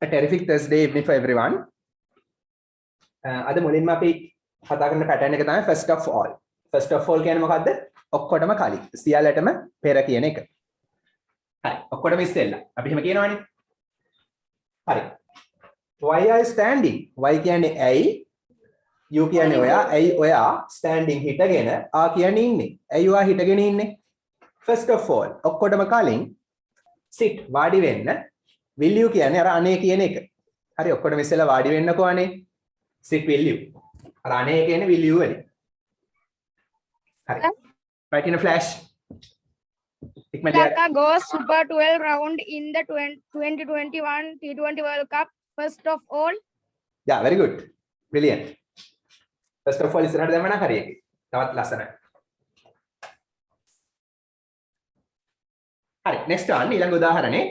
A terrific Thursday evening for everyone. අද මුලින්ම අපි කතා කරන pattern එක තමයි first of all. First of all කියන්නේ මොකද්ද? ඔක්කොටම කලින්. සියල්ලටම පෙර කියන එක. හරි. ඔක්කොටම ඉස්සෙල්ලා. අපි එහෙම කියනවනේ. හරි. Why are you standing? Why කියන්නේ ඇයි? You කියන්නේ ඔයා. ඇයි ඔයා standing හිටගෙන ආ කියන්නේ ඉන්නේ? ඇයි ඔයා හිටගෙන ඉන්නේ? First of all ඔක්කොටම කලින් sit වාඩි වෙන්න. Will you කියන්නේ අර අනේ කියන එක. හරි ඔක්කොටම ඉස්සෙල්ලා වාඩි වෙන්නකෝ අනේ. Sit will you. අර අනේ කියන්නේ will you වලින්. හරි. Right in a flash. Dhaka goes Super 12 round in the 2021 T20 World Cup. First of all. Yeah, very good. Brilliant. First of all ඉස්සරහට දැම්ම නම් හරි එකේ. තවත් ලස්සනයි. හරි next one ඊළඟ උදාහරණේ.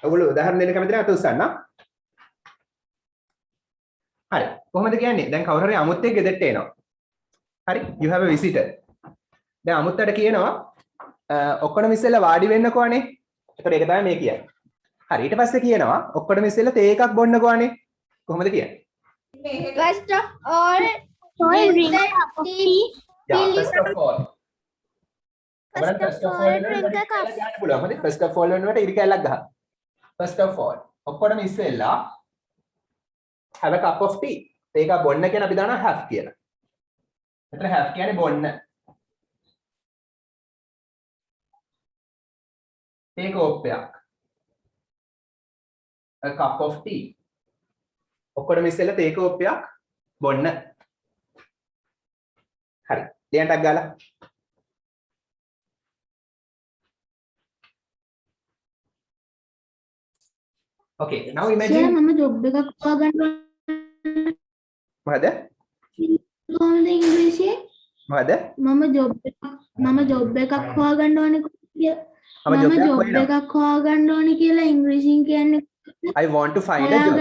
ඔයගොල්ලෝ උදාහරණ දෙන්න කැමති නැහැ අත උස්සන්න. හරි කොහොමද කියන්නේ? දැන් කවුරු හරි අමුත්තෙක් ගෙදරට එනවා. හරි you have a visitor. දැන් අමුත්තට කියනවා ඔක්කොම ඉස්සෙල්ලා වාඩි වෙන්නකෝ අනේ. ඒතකොට ඒක තමයි මේ කියන්නේ. හරි ඊට පස්සේ කියනවා ඔක්කොම ඉස්සෙල්ලා තේ එකක් බොන්නකෝ අනේ. කොහොමද කියන්නේ? First of all, drink the tea. Yeah, first of all. First of all, drink the cup. First of all වෙනකොට ඉරි කැල්ලක් ගහන්න. First of all ඔක්කොම ඉස්සෙල්ලා have a cup of tea. තේ එකක් බොන්න කියන අපි දානවා have කියලා. එතන have කියන්නේ බොන්න. තේ කෝප්පයක්. A cup of tea. ඔක්කොම ඉස්සෙල්ලා තේ කෝප්පයක් බොන්න. හරි. ලියන්නක් ගාලා. Okay, now imagine මම ජොබ් එකක් හොයාගන්න මොකද? කොහොමද ඉංග්‍රීසියෙන්? මොකද? මම ජොබ් එකක් හොයාගන්න ඕනේ මම ජොබ් එකක් හොයාගන්න ඕනේ කියලා ඉංග්‍රීසියෙන් කියන්නේ I want to find a job.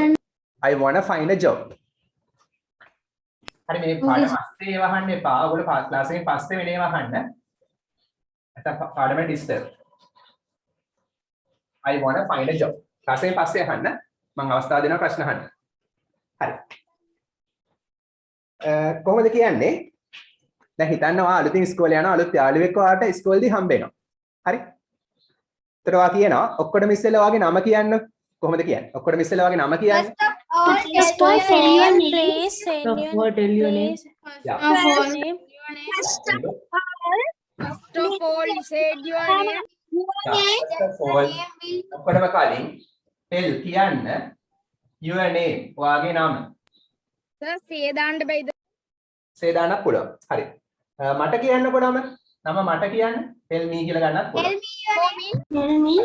I want to find a job. හරි මේ පාඩම පස්සේ වහන්න එපා. ඔයගොල්ලෝ ක්ලාස් එකෙන් පස්සේ වෙනේ වහන්න. නැත්නම් පාඩමට disturb. I want to find a job. Class එකෙන් පස්සේ අහන්න. මම අවස්ථාව දෙනවා ප්‍රශ්න අහන්න. හරි. කොහොමද කියන්නේ? දැන් හිතන්න ඔයා අලුතින් ඉස්කෝලේ යනවා අලුත් යාළුවෙක් ඔයාට ඉස්කෝලේදී හම්බ වෙනවා. හරි? ඒතර ඔයා කියනවා ඔක්කොටම ඉස්සෙල්ලා ඔයාගේ නම කියන්න. කොහොමද කියන්නේ? ඔක්කොටම ඉස්සෙල්ලා ඔයාගේ නම කියන්න. First of all, tell your name, please. Tell your name. Yeah. First of all, said your name. ඔක්කොටම කලින් tell කියන්න your name ඔයාගේ නම. Sir, say දාන්න බයිද? say දාන්නත් පුළුවන්. හරි. මට කියන්නකො නම. නම මට කියන්න. tell me කියලා ගන්නත් පුළුවන්. tell me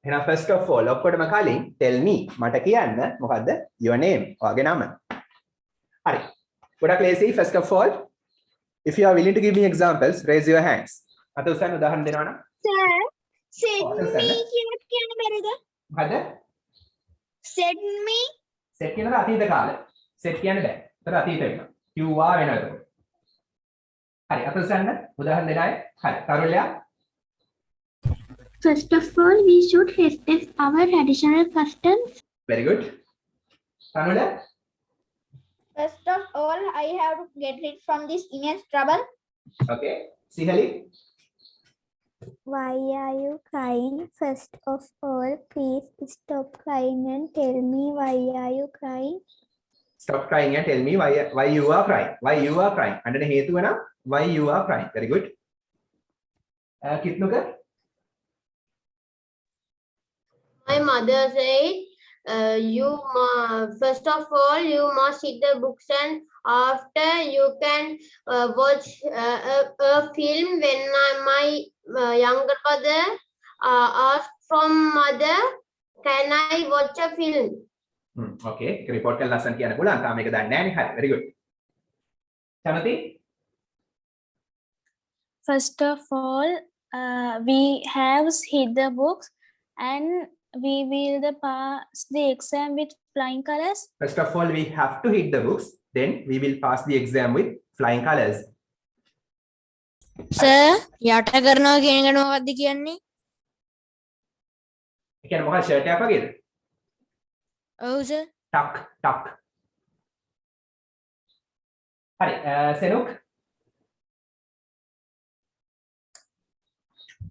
එහෙනම් first of all ඔක්කොටම කලින් tell me මට කියන්න මොකද්ද your name ඔයාගේ නම. හරි. ගොඩක් ලේසි. first of all if you are willing to give me examples raise your hands. අත උස්සන්න උදාහරණ දෙනවා නම්. Sir, said me කියලා කියන්න බැරිද? මොකද? Said me. set කියනද අතීත කාලේ. set කියන්න බෑ. ඒතර අතීත වෙනවා. you are වෙනවා ඒක. හරි අත උස්සන්න උදාහරණ දෙන්න අය. හරි. තරුලයා. First of all, we should respect our traditional customs. very good. තනුල. First of all, I have to get rid from this immense trouble. okay. Sihali. Why are you crying? First of all, please stop crying and tell me why are you crying? Stop crying and tell me why you are crying. Why you are crying. අඬන හේතුව නම් why you are crying. very good. කිත්නුක. My mother said, first of all, you must read the books and after you can watch a film. When my younger brother asked from mother, can I watch a film? okay. report කරලා ලස්සන කියන්න පුළුවන්. තාම මේක දන්නේ නැහැ නේ. හරි. very good. Timothy. First of all, we have hid the books and we will pass the exam with flying colors. First of all, we have to hit the books. Then we will pass the exam with flying colors. Sir, යට කරනවා කියන එක මොකක්ද කියන්නේ? ඒ කියන්නේ මොකක්ද shirt එකක් වගේද? ඔව් සර්. tuck. හරි සෙනුක්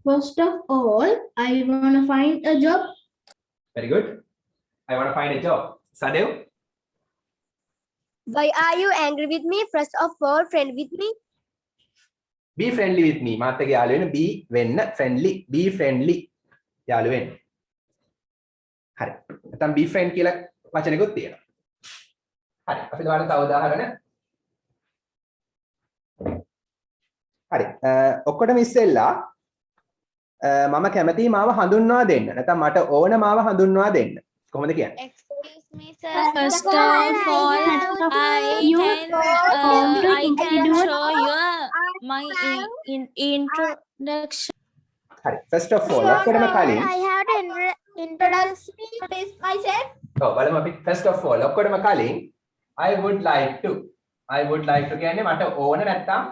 First of all, I want to find a job. very good. I want to find a job. Sadev Why are you angry with me? First of all, friend with me. be friendly with me. මාත් එක්ක යාළු වෙන්න be වෙන්න friendly. be friendly යාළු වෙන්න. හරි. නැත්නම් be friend කියලා වචනෙකුත් තියෙනවා. හරි. අපි බලන්න තව උදාහරණ. හරි. ඔක්කොටම ඉස්සෙල්ලා මම කැමතියි මාව හඳුන්වා දෙන්න. නැත්නම් මට ඕන මාව හඳුන්වා දෙන්න. කොහොමද කියන්නේ? Excuse me, sir. First of all, I can show you my introduction. හරි. first of all ඔක්කොටම කලින් I have to introduce myself. ඔව් බලමු අපි first of all ඔක්කොටම කලින් I would like to කියන්නේ මට ඕන නැත්නම්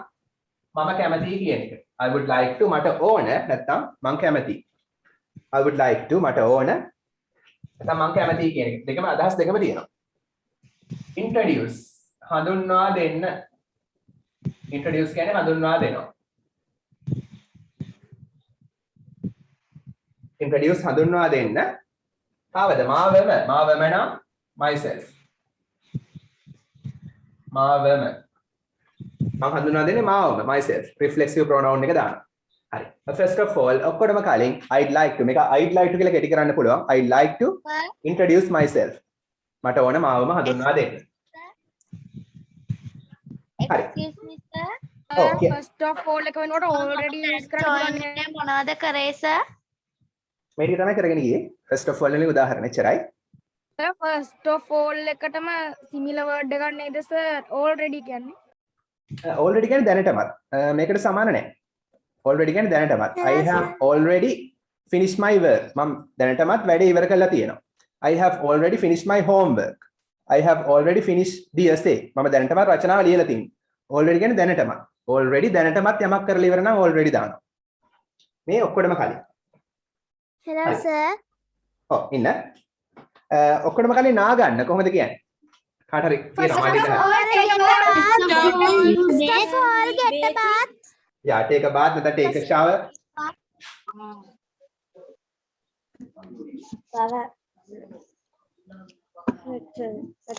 මම කැමතියි කියන එක. I would like to මට ඕන නැත්නම් මම කැමතියි. I would like to මට ඕන නැත්නම් මම කැමතියි කියන එක. දෙකම අදහස් දෙකම තියෙනවා. introduce හඳුන්වා දෙන්න. introduce කියන්නේ හඳුන්වා දෙනවා. introduce හඳුන්වා දෙන්න. ආවද මාවම නම් myself. මාවම මම හඳුන්වා දෙන්නේ මාවම myself reflexive pronoun එක දානවා. හරි. first of all ඔක්කොටම කලින් I'd like to මේක I'd like to කියලා කෙටි කරන්න පුළුවන්. I'd like to introduce myself. මට ඕන මාවම හඳුන්වා දෙන්න. හරි. Excuse me, sir. Okay. first of all එක වෙනකොට already use කරන්න පුළුවන්. මොනවද කරේ, sir? මේ ටික තමයි කරගෙන ගියේ. first of all වලින් උදාහරණ එච්චරයි. first of all එකටම similar word එකක් නේද sir already කියන්නේ. already කියන්නේ දැනටමත්. මේකට සමාන නැහැ. already කියන්නේ දැනටමත්. I have already finished my work. මම දැනටමත් වැඩේ ඉවර කරලා තියෙනවා. I have already finished my homework. I have already finished the essay. මම දැනටමත් රචනාව ලියලා තියෙනවා. already කියන්නේ දැනටමත්. already දැනටමත් යමක් කරලා ඉවර නම් already දානවා. මේ ඔක්කොටම කලින්. Hello, sir. ඔව් ඉන්න. ඔක්කොටම කලින් නා ගන්න කොහොමද කියන්නේ? කාට හරි කියනවා First of all, get a bath. Yeah, take a bath, then take a shower.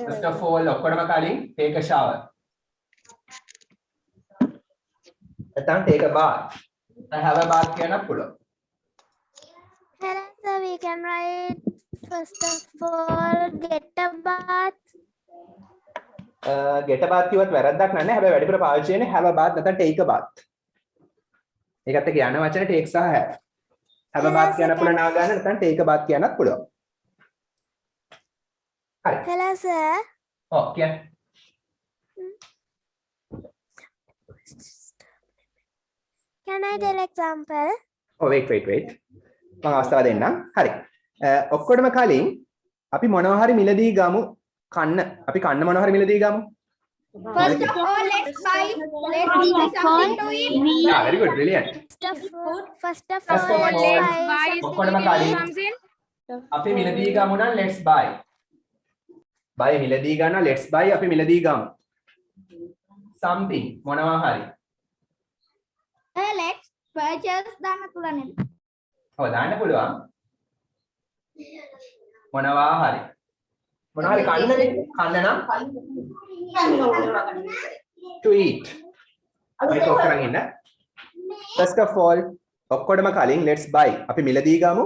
First of all, ඔක්කොටම කලින් take a shower. නැත්නම් take a bath. have a bath කියන්න පුළුවන්. Hello, sir. We can write first of all, get a bath. get a bath කිව්වත් වැරද්දක් නැහැ. හැබැයි වැඩිපුර පාවිච්චි වෙන්නේ have a bath නැත්නම් take a bath. ඒකත් එක්ක යන වචන take සහ have. have a bath කියන්න පුළුවන් නා ගන්න නැත්නම් take a bath කියන්නත් පුළුවන්. හරි. Hello, sir. ඔව් කියන්න. Can I tell example? Oh, wait. මම අවස්ථාව දෙන්නම්. හරි. ඔක්කොටම කලින් අපි මොනවා හරි මිලදී ගමු කන්න. අපි කන්න මොනවා හරි මිලදී ගමු. First of all, let's buy something to eat. Yeah, very good, brilliant. First of First all, of all, let's buy ඔක්කොටම කලින් something. අපි මිලදී ගමු නම් let's buy. buy මිලදී ගන්න let's buy අපි මිලදී ගමු. something මොනවා හරි. Let's purchase දාන්න පුළුවන් නේද? ඔව් දාන්න පුළුවන්. මොනවා හරි. මොනවා හරි කන්න නම් to eat. මේක ඔක්කොම ඉන්න. First of all ඔක්කොටම කලින් let's buy අපි මිලදී ගමු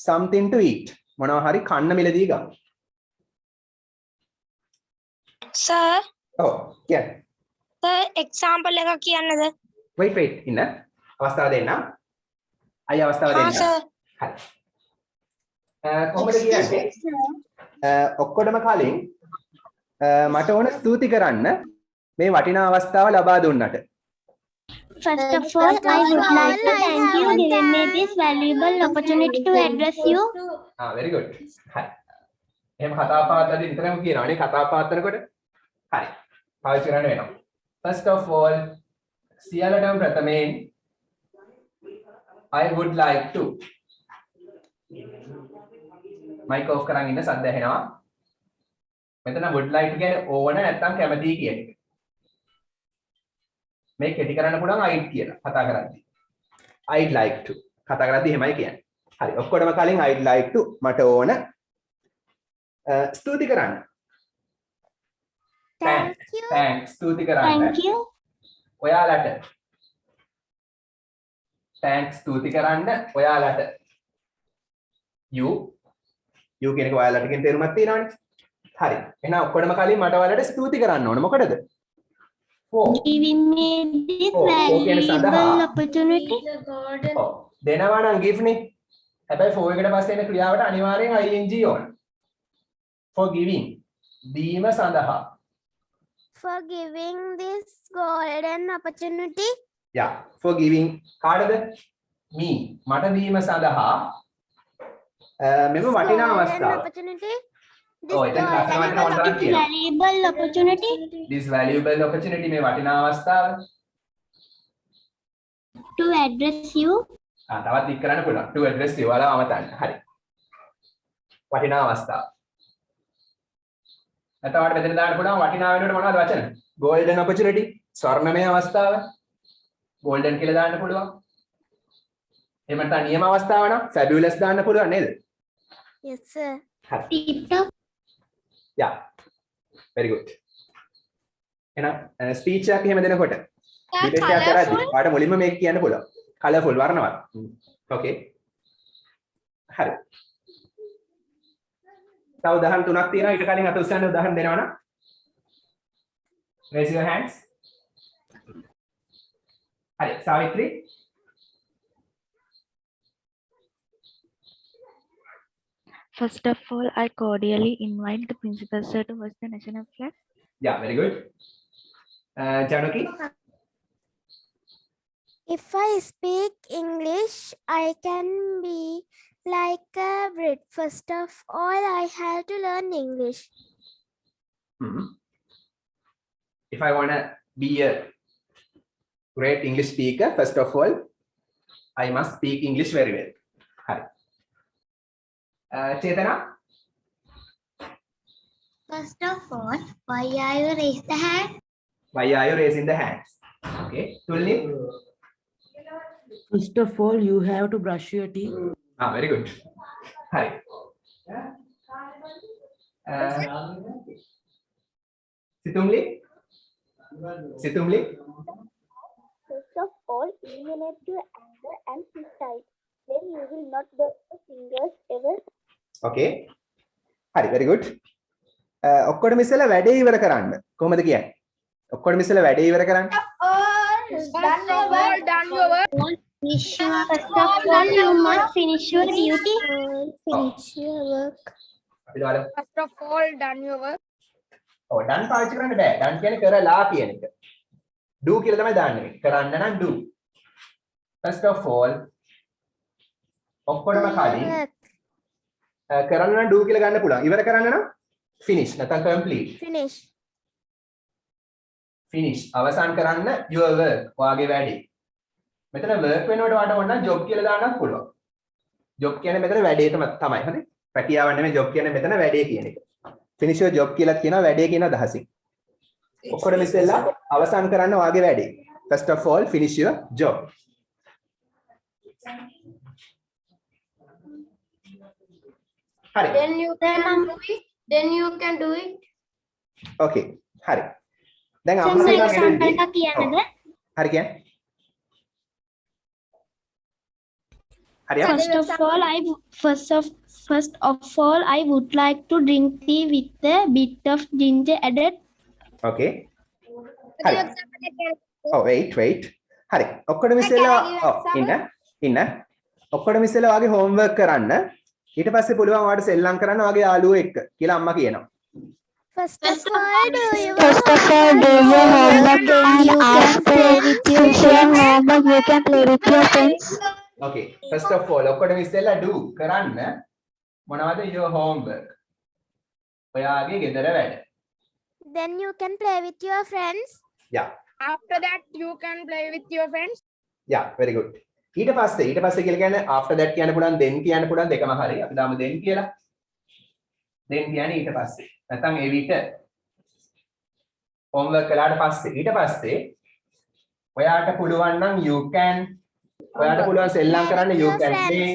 something to eat. මොනවා හරි කන්න මිලදී ගමු. Sir, ඔව් කියන්නේ. example එකක් කියන්නද? wait ඉන්න. අවස්ථාව දෙන්නම්. අය අවස්ථාව දෙන්නම්. හරි. කොහොමද කියන්නේ? ඔක්කොටම කලින් මට ඕන ස්තුති කරන්න මේ වටිනා අවස්ථාව ලබා දුන්නට. First of all, I would like to thank you giving me this valuable opportunity to address you. very good. හරි. එහෙම කතා පාත්තදී විතරම කියනවානේ කතා පාත්තනකොට. හරි. පාවිච්චි කරන්න වෙනවා. First of all සියලටම ප්‍රථමයෙන් I would like to mic off කරන් ඉන්න සද්ද ඇහෙනවා. මෙතන would like කියන්නේ ඕන නැත්නම් කැමති කියන එක. මේ කෙටි කරන්න පුළුවන් I'd කියලා කතා කරද්දී. I'd like to කතා කරද්දී එහෙමයි කියන්නේ. හරි. ඔක්කොටම කලින් I'd like to මට ඕන ස්තුති කරන්න. Thank you. Thanks ස්තුති කරන්න. Thank you. ඔයාලට. Thanks ස්තුති කරන්න ඔයාලට. You කියන එක ඔයාලට කියන තේරුමක් තියෙනවනේ. හරි. එහෙනම් ඔක්කොටම කලින් මට ඔයාලට ස්තුති කරන්න ඕන. මොකටද? Giving me this valuable opportunity. ඔව්. දෙනවා නම් give නේ. හැබැයි for එකට පස්සේ එන ක්‍රියාවට අනිවාර්යෙන් ing ඕන. For giving. දීම සඳහා. For giving this golden opportunity. Yeah. For giving කාටද? me. මට දීම සඳහා මෙම වටිනා Golden අවස්ථාව. opportunity. ඔව් එතන ලස්සන වටිනා වචනක් තියෙනවා. Valuable opportunity. This valuable opportunity මේ වටිනා අවස්ථාව. To address you. තවත් දික් කරන්න පුළුවන්. To address you වල අමතන්න. හරි. වටිනා අවස්ථාව. එතකොට මෙතන දාන්න පුළුවන් වටිනා වෙනුවට මොනවද වචන? golden opportunity ස්වර්ණමය අවස්ථාව. golden කියලා දාන්න පුළුවන්. එහෙම නැත්නම් නියම අවස්ථාව නම් fabulous දාන්න පුළුවන් නේද? Yes, sir. Tip top. Yeah. Very good. එහෙනම් ස්පීච් එකක් එහෙම දෙනකොට ඩිබේට් එකක් කරද්දී ඔයාලට මුලින්ම මේක කියන්න පුළුවන්. colourful වර්ණවත්. Okay. හරි. තව උදාහරණ තුනක් තියෙනවා. ඊට කලින් අත උස්සන්න උදාහරණ දෙනවා නම් raise your hands. හරි. සාවිත්‍රි. First of all, I cordially invite the principal sir to hoist the national flag. Yeah, very good. Janaki. If I speak English, I can be like a Brit. First of all, I have to learn English. If I want to be a great English speaker, first of all, I must speak English very well. Hi. Chetana? First of all, why are you raise the hand? Why are you raising the hands? Okay. Tulni? First of all, you have to brush your teeth. Very good. Hi. Situmli? Situmli? First of all, eliminate your anger and suicide. Then you will not burn your fingers ever. Okay. Hari, very good. ඔක්කොටම ඉස්සෙල්ලා වැඩේ ඉවර කරන්න. කොහොමද කියන්නේ? ඔක්කොටම ඉස්සෙල්ලා වැඩේ ඉවර කරන්න. First of all, done your work. First of all, you must finish your duty. Finish your work. අපි බලමු. First of all, done your work. ඔව් done පාවිච්චි කරන්න බෑ. done කියන්නේ කරලා කියන එක. do කියලා තමයි දාන්නේ. කරන්න නම් do. First of all ඔක්කොටම කලින් කරන්න නම් do කියලා ගන්න පුළුවන්. ඉවර කරන්න නම් finish නැත්නම් complete. Finish. finish අවසන් කරන්න your work ඔයාගේ වැඩේ. මෙතන work වෙනකොට ඔයාලට ඕන නම් job කියලා දාන්නත් පුළුවන්. job කියන්නේ මෙතන වැඩේ තමයි. හරි? රැකියාව නෙමෙයි job කියන්නේ මෙතන වැඩේ කියන එක. finish your job කියලා කියනවා වැඩේ කියන අදහසින්. ඔක්කොටම ඉස්සෙල්ලා අවසන් කරන්න ඔයාගේ වැඩේ. First of all, finish your job. Hari. Then you can do it. Then you can do it. Okay. Hari. දැන් Sir, අම්මා example කෙනෙක්ගෙන් එකක් කියන්නද? හරි කියන්නේ. හරි. First of all, I would like to drink tea with a bit of ginger added. Okay. හරි. wait. හරි. ඔක්කොටම ඉස්සෙල්ලා ඉන්න. ඔක්කොටම ඉස්සෙල්ලා වාගේ homework කරන්න. ඊට පස්සේ පුළුවන් ඔයාලට සෙල්ලම් කරන්න වාගේ යාළුවෝ එක්ක කියලා අම්මා කියනවා. First of all, do your First of all, do your homework and after finishing homework, you can play with your friends. Okay. First of all, ඔක්කොටම ඉස්සෙල්ලා do කරන්න මොනවද your homework. ඔයාගේ ගෙදර වැඩ. Then you can play with your friends. Yeah. After that, you can play with your friends. Yeah, very good. ඊට පස්සේ කියලා කියන්නේ after that කියන්න පුළුවන් then කියන්න පුළුවන් දෙකම හරි. අපි දාමු then කියලා. then කියන්නේ ඊට පස්සේ. නැත්නම් ඒ විට homework කළාට පස්සේ ඊට පස්සේ ඔයාට පුළුවන් නම් you can ඔයාට පුළුවන් සෙල්ලම් කරන්න you your can friends. play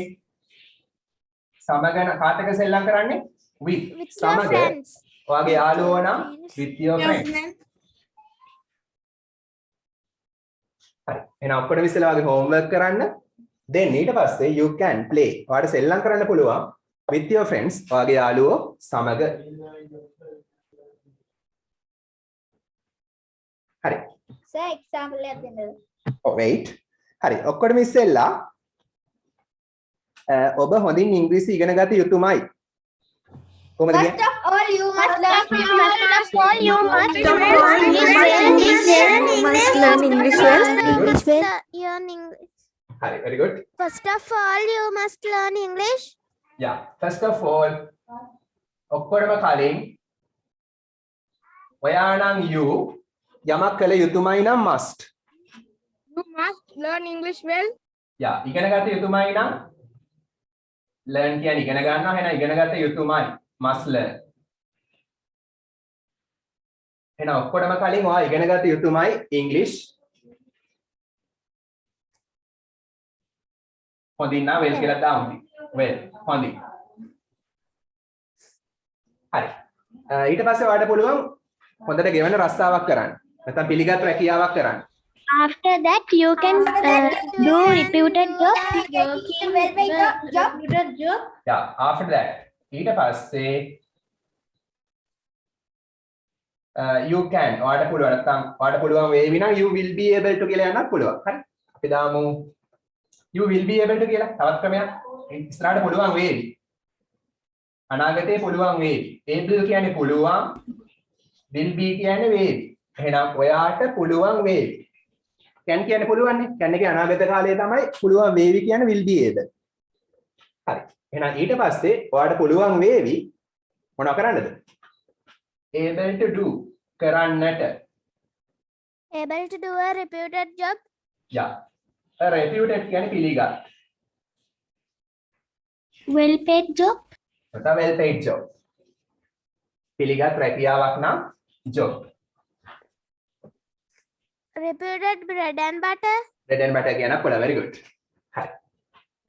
සමගන කාට එක්ක සෙල්ලම් කරන්නේ with With your සමග friends. ඔයාගේ යාළුවෝ නම් with your friends. හරි එහෙනම් ඔක්කොටම ඉස්සෙල්ලා වගේ homework කරන්න then ඊට පස්සේ you can play ඔයාට සෙල්ලම් කරන්න පුළුවන් with your friends ඔයාගේ යාළුවෝ සමග. හරි Sir, example එකක් දෙන්නද? oh wait හරි ඔක්කොටම ඉස්සෙල්ලා ඔබ හොඳින් ඉංග්‍රීසි ඉගෙන ගත යුතුමයි. කොහොමද First කියන්නේ? of all, you must learn English well. Learn English. හරි very good. First of all, you must learn English. yeah first of all ඔක්කොටම කලින් ඔයා නම් you යමක් කළ යුතුමයි නම් must. You must learn English well. yeah ඉගෙන ගත යුතුමයි නම් learn කියන්නේ ඉගෙන ගන්නවා එහෙනම් ඉගෙන ගත යුතුමයි must learn. එහෙනම් ඔක්කොටම කලින් ඔයා ඉගෙන ගත යුතුමයි English. හොඳින් නම් well කියලා දාමු. well හොඳින්. හරි. ඊට පස්සේ ඔයාලට පුළුවන් හොඳට ගෙවන රස්සාවක් කරන්න. නැත්නම් පිළිගත් රැකියාවක් කරන්න. After that, you can do repeated job. yeah after that ඊට පස්සේ you can ඔයාලට පුළුවන් නැත්නම් ඔයාලට පුළුවන් වේවි නම් you will be able to කියලා යන්නත් පුළුවන්. හරි. අපි දාමු you will be able to කියලා තවත් ක්‍රමයක්. ඉස්සරහට පුළුවන් වේවි. අනාගතේ පුළුවන් වේවි. able කියන්නේ පුළුවන්, will be කියන්නේ වේවි. එහෙනම් ඔයාට පුළුවන් වේවි. can කියන්නේ පුළුවන් නේ. can එකේ අනාගත කාලයේ තමයි පුළුවන් වේවි කියන්නේ will be able. හරි. එහෙනම් ඊට පස්සේ ඔයාට පුළුවන් වේවි මොනව කරන්නද? able to do කරන්නට. Able to do a repeated job. yeah a reputed කියන්නේ පිළිගත්. Well paid job. නැත්නම් well paid job. පිළිගත් රැකියාවක් නම් job. Repeated bread and butter. bread and butter කියන පොළ very good. හරි.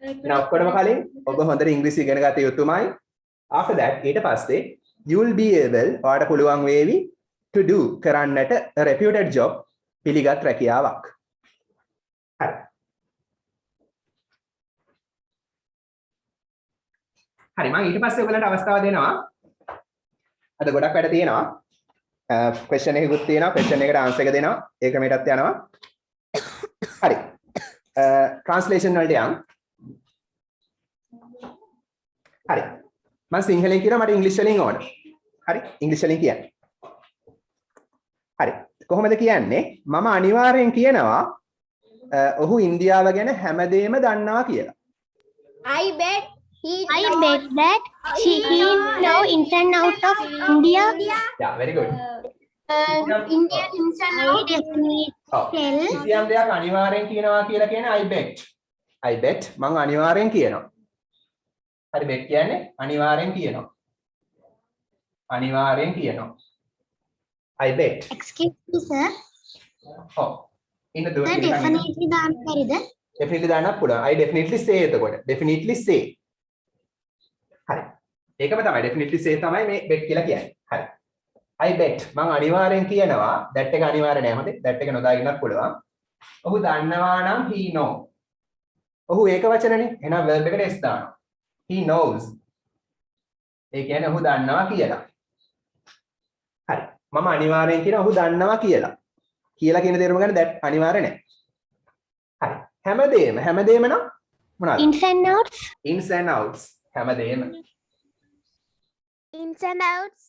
එහෙනම් ඔක්කොටම කලින් ඔබ හොඳට ඉංග්‍රීසි ඉගෙන ගත යුතුමයි. after that ඊට පස්සේ you will be able ඔයාලට පුළුවන් වේවි to do කරන්නට a reputed job පිළිගත් රැකියාවක්. හරි. හරි මම ඊට පස්සේ ඔයගලන්ට අවස්ථාව දෙනවා. අද ගොඩක් වැඩ තියෙනවා. question එකකුත් තියෙනවා. question එකට answer එක දෙනවා. ඒ ක්‍රමයටත් යනවා. හරි. translation වලට යන්න. හරි. මම සිංහලෙන් කියනවා මට ඉංග්‍රීසි වලින් ඕන. හරි. ඉංග්‍රීසි වලින් කියන්න. හරි. කොහොමද කියන්නේ? මම අනිවාර්යෙන් කියනවා ඔහු ඉන්දියාව ගැන හැමදේම දන්නවා කියලා. I bet I bet that he know ins and out of India. yeah very good. Indian ins and outs. ඔව්. කිසියම් දෙයක් අනිවාර්යෙන් කියනවා කියලා කියන්නේ I bet. I bet මම අනිවාර්යෙන් කියනවා. හරි bet කියන්නේ අනිවාර්යෙන් කියනවා. අනිවාර්යෙන් කියනවා. I bet. Excuse me, sir. ඔව්. ඉන්න දුර Sir, definitely දාන්න බැරිද? definitely දාන්නත් පුළුවන්. I definitely say එතකොට. definitely say. හරි. ඒකම තමයි definitely say තමයි මේ bet කියලා කියන්නේ. හරි. I bet මම අනිවාර්යෙන් කියනවා that එක අනිවාර්ය නෑ හොඳේ. that එක නොදාගන්නත් පුළුවන්. ඔහු දන්නවා නම් he know. ඔහු ඒක වචනනේ. එහෙනම් verb එකට s දානවා. He knows. ඒ කියන්නේ ඔහු දන්නවා කියලා. හරි. මම අනිවාර්යෙන් කියනවා ඔහු දන්නවා කියලා. කියලා කියන තේරුම ගන්න that අනිවාර්ය නෑ. හරි. හැමදේම නම් මොනවාද? Ins and outs. ins and outs හැමදේම. Ins and outs.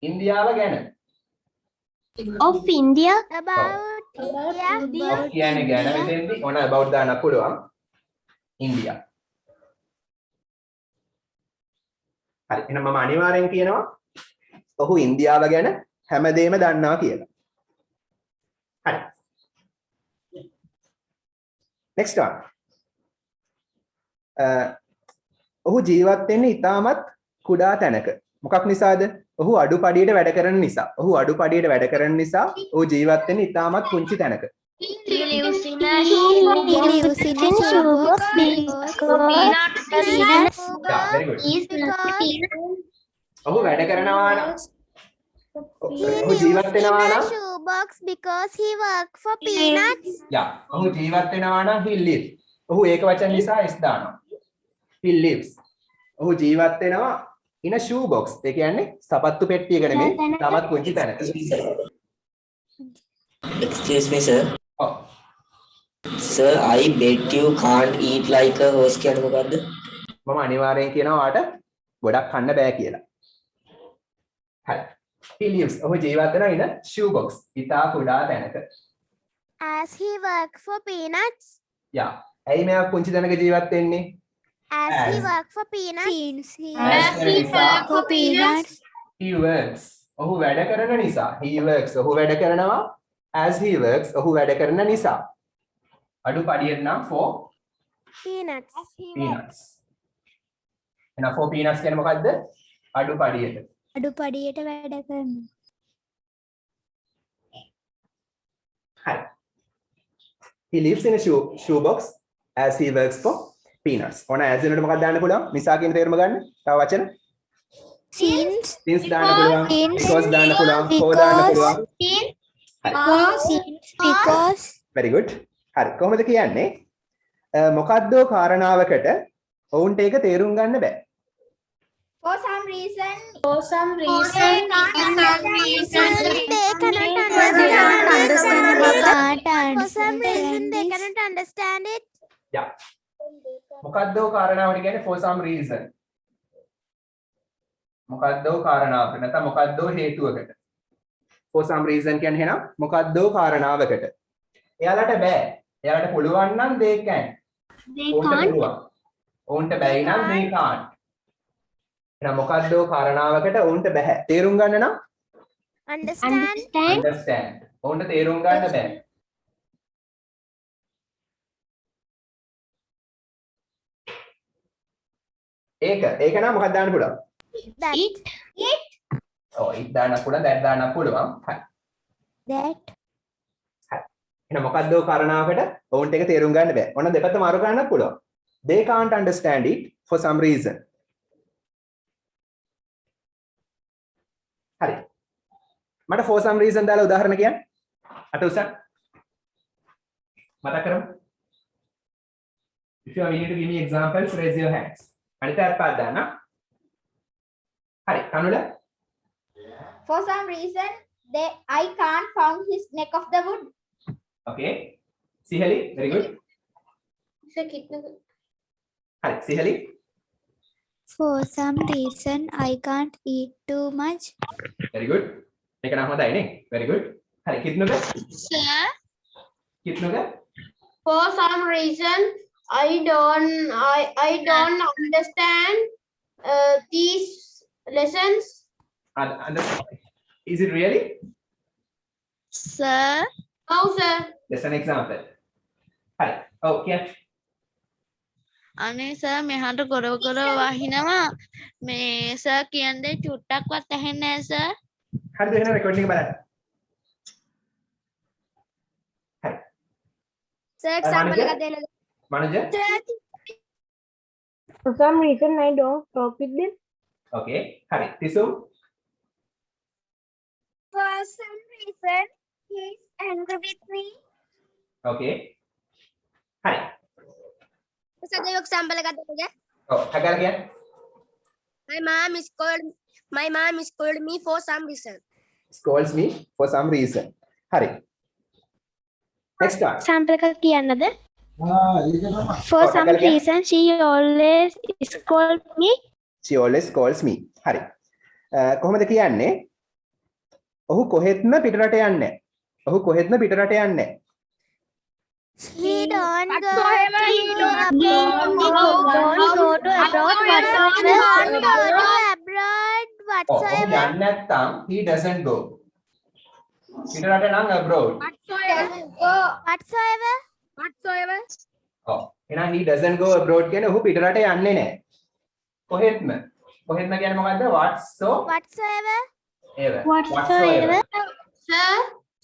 ඉන්දියාව ගැන. Of India. About India. of කියන්නේ ගැන මෙතෙන්දී ඕන about දාන්න පුළුවන්. ඉන්දියා. හරි. එහෙනම් මම අනිවාර්යෙන් කියනවා ඔහු ඉන්දියාව ගැන හැමදේම දන්නවා කියලා. හරි. next one. ඔහු ජීවත් වෙන්නේ ඉතාමත් කුඩා තැනක. මොකක් නිසාද? ඔහු අඩුපඩියට වැඩ කරන නිසා. ඔහු අඩුපඩියට වැඩ කරන නිසා ඔහු ජීවත් වෙන්නේ ඉතාමත් පුංචි තැනක. He lives in a shoebox because Yeah, very good. ඔහු වැඩ කරනවා නම් ඔහු ජීවත් වෙනවා නම් shoebox because he work for peanuts. yeah ඔහු ජීවත් වෙනවා නම් he lives. ඔහු ඒක වචන නිසා s දානවා. he lives. ඔහු ජීවත් වෙනවා in a shoe box. ඒ කියන්නේ සපත්තු පෙට්ටියක නෙමෙයි තාමත් පුංචි තැනක. Excuse me, sir. ඔව්. Sir, I bet you can't eat like a horse කියන්නේ මොකද්ද? මම අනිවාර්යෙන් කියනවා ඔයාට ගොඩක් කන්න බෑ කියලා. හරි. he lives. ඔහු ජීවත් වෙනවා in a shoe box. ඉතා කුඩා තැනක. As he work for peanuts. yeah ඇයි මෙයා පුංචි තැනක ජීවත් වෙන්නේ? As he As. work for peanuts. As he work for peanuts. he works. ඔහු වැඩ කරන නිසා. he works. ඔහු වැඩ කරනවා as he works. ඔහු වැඩ කරන නිසා. අඩුපඩියට නම් for Peanuts. peanuts. එහෙනම් for peanuts කියන්නේ මොකද්ද? අඩුපඩියට. අඩුපඩියට වැඩ කරනවා. හරි. he lives in a shoe box as he works for peanuts. ඕන as වෙනකොට මොකක්ද දාන්න පුළුවන්? නිසා කියන තේරුම ගන්න. තව වචන. Since since දාන්න පුළුවන්. because දාන්න පුළුවන්. for දාන්න පුළුවන්. because very good. හරි. කොහොමද කියන්නේ? මොකද්ද කාරණාවකට ඔවුන්ට ඒක තේරුම් ගන්න බෑ. For some reason, they cannot understand for some reason they cannot understand it. yeah මොකද්ද කාරණාවට කියන්නේ for some reason. මොකද්ද කාරණාවකට නැත්නම් මොකද්ද හේතුවකට. for some reason කියන්නේ එහෙනම් මොකද්ද කාරණාවකට. එයාලට බෑ. එයාලට පුළුවන් නම් they can. ඔවුන්ට බැයි නම් they can't. එහෙනම් මොකද්ද කාරණාවකට ඔවුන්ට බෑ. තේරුම් ගන්න නම් Understand. understand. ඔවුන්ට තේරුම් ගන්න බෑ. ඒක නම් මොකක්ද දාන්න පුළුවන්? That. ඔව් it දාන්න පුළුවන්, that දාන්න පුළුවන්. හරි. That. එහෙනම් මොකද්ද කාරණාවකට ඔවුන්ට ඒක තේරුම් ගන්න බෑ. ඔන්න දෙපැත්ත මාරු කරන්නත් පුළුවන්. They can't understand it for some reason. හරි. මට for some reason දාලා උදාහරණ කියන්න. අත උසන්. මතක කරමු. If you are willing to give me examples, raise your hands. අනිත් අත්පාද දාන්න. හරි. කනුල. for some reason, I can't found his neck of the wood. Okay. Sihali, very good. Hi, Sihali. For some reason, I can't eat too much. Very good. Take an ahmad ine. Very good. Hi, kitnuga? Sir, Kitnuga? for some reason, I don't understand these lessons. Is it really? Sir. No, sir. Just an example. Hi. Okay. අනේ sir මෙහාට ගොරව ගොරව වහිනවා මේ sir කියන්නේ චුට්ටක්වත් ඇහෙන්නේ නැහැ sir. හරිද එහෙනම් recording එක බලන්න. හරි. Sir, example එක දෙන්න. Manoja? For some reason, I don't talk with them. Okay. හරි. තිසු? For some reason, he's angry with me. Okay. හරි. Sir, the example එක දෙන්න. ඔව්. හගාර කියන්න. My mom scolded me for some reason. Scolds me for some reason. හරි. Next one. Sample එකක් කියන්නද? For some reason she always scold me. She always calls me. හරි. කොහොමද කියන්නේ? ඔහු කොහෙත්ම පිටරට යන්නේ නැහැ. ඔහු කොහෙත්ම පිටරට යන්නේ නැහැ. He don't go Whatsoever he don't to abroad. ඔහු යන්නේ නැත්නම් he doesn't go. පිටරට නම් abroad. Whatsoever. ඔව්. එහෙනම් he doesn't go abroad කියන්නේ ඔහු පිටරට යන්නේ නැහැ. කොහෙත්ම කියන්නේ මොකද්ද? Whatsoever. ever. Whatsoever.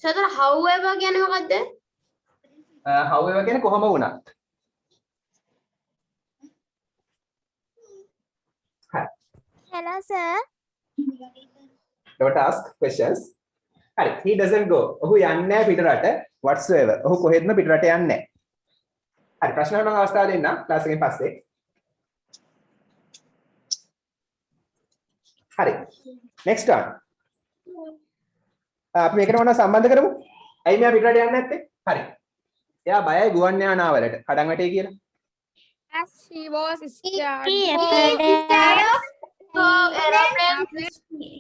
Sir, however කියන්නේ මොකද්ද? however කියන්නේ කොහොම වුණත්. Hello, sir. Don't ask questions. හරි. He doesn't go. ඔහු යන්නේ නැහැ පිටරට. Whatsoever. ඔහු කොහෙත්ම පිටරට යන්නේ නැහැ. හරි. ප්‍රශ්න අහන්න මම අවස්ථාව දෙන්නම් ක්ලාස් එකෙන් පස්සේ. හරි. next one. අපි මේකට මොනවද සම්බන්ධ කරමු? ඇයි මෙයා පිටරට යන්නේ නැත්තේ? හරි. එයා බයයි ගුවන් යානාවලට. කඩන් වැටේ කියලා. As he was scared. He for afraid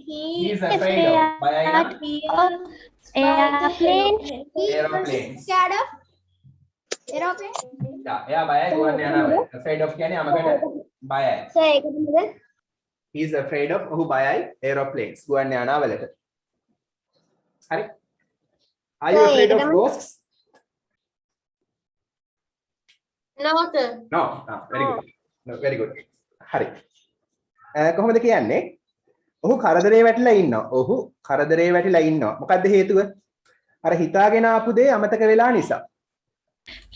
He is afraid of බයයි නම් aeroplanes. Scared of aeroplane. එයා බයයි ගුවන් යානාවලට. afraid of කියන්නේ යමකට බයයි. සර් ඒකද? He is afraid of ඔහු බයයි aeroplanes ගුවන් යානාවලට. හරි. Are you afraid of ghosts? No, sir. No. Very good. No, very good. හරි. කොහොමද කියන්නේ? ඔහු කරදරේ වැටිලා ඉන්නවා. ඔහු කරදරේ වැටිලා ඉන්නවා. මොකද්ද හේතුව? අර හිතාගෙන ආපු දේ අමතක වෙලා නිසා.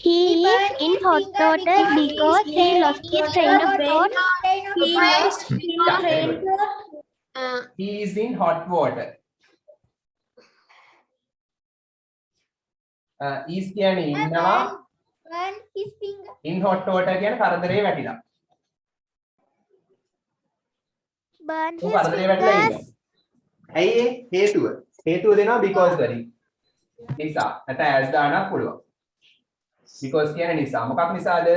He is in hot water because he lost his train of thought. He lost his train of thought. He is in hot water. is කියන්නේ ඉන්නවා. Burn his finger. in hot water කියන්නේ කරදරේ වැටිලා. Burn ඔහු his කරදරේ වැටිලා fingers. ඉන්නවා. ඇයි ඒ හේතුව? හේතුව දෙනවා because වලින්. නිසා. නැත්නම් as දාන්නත් පුළුවන්. because කියන්නේ නිසා. මොකක් නිසාද?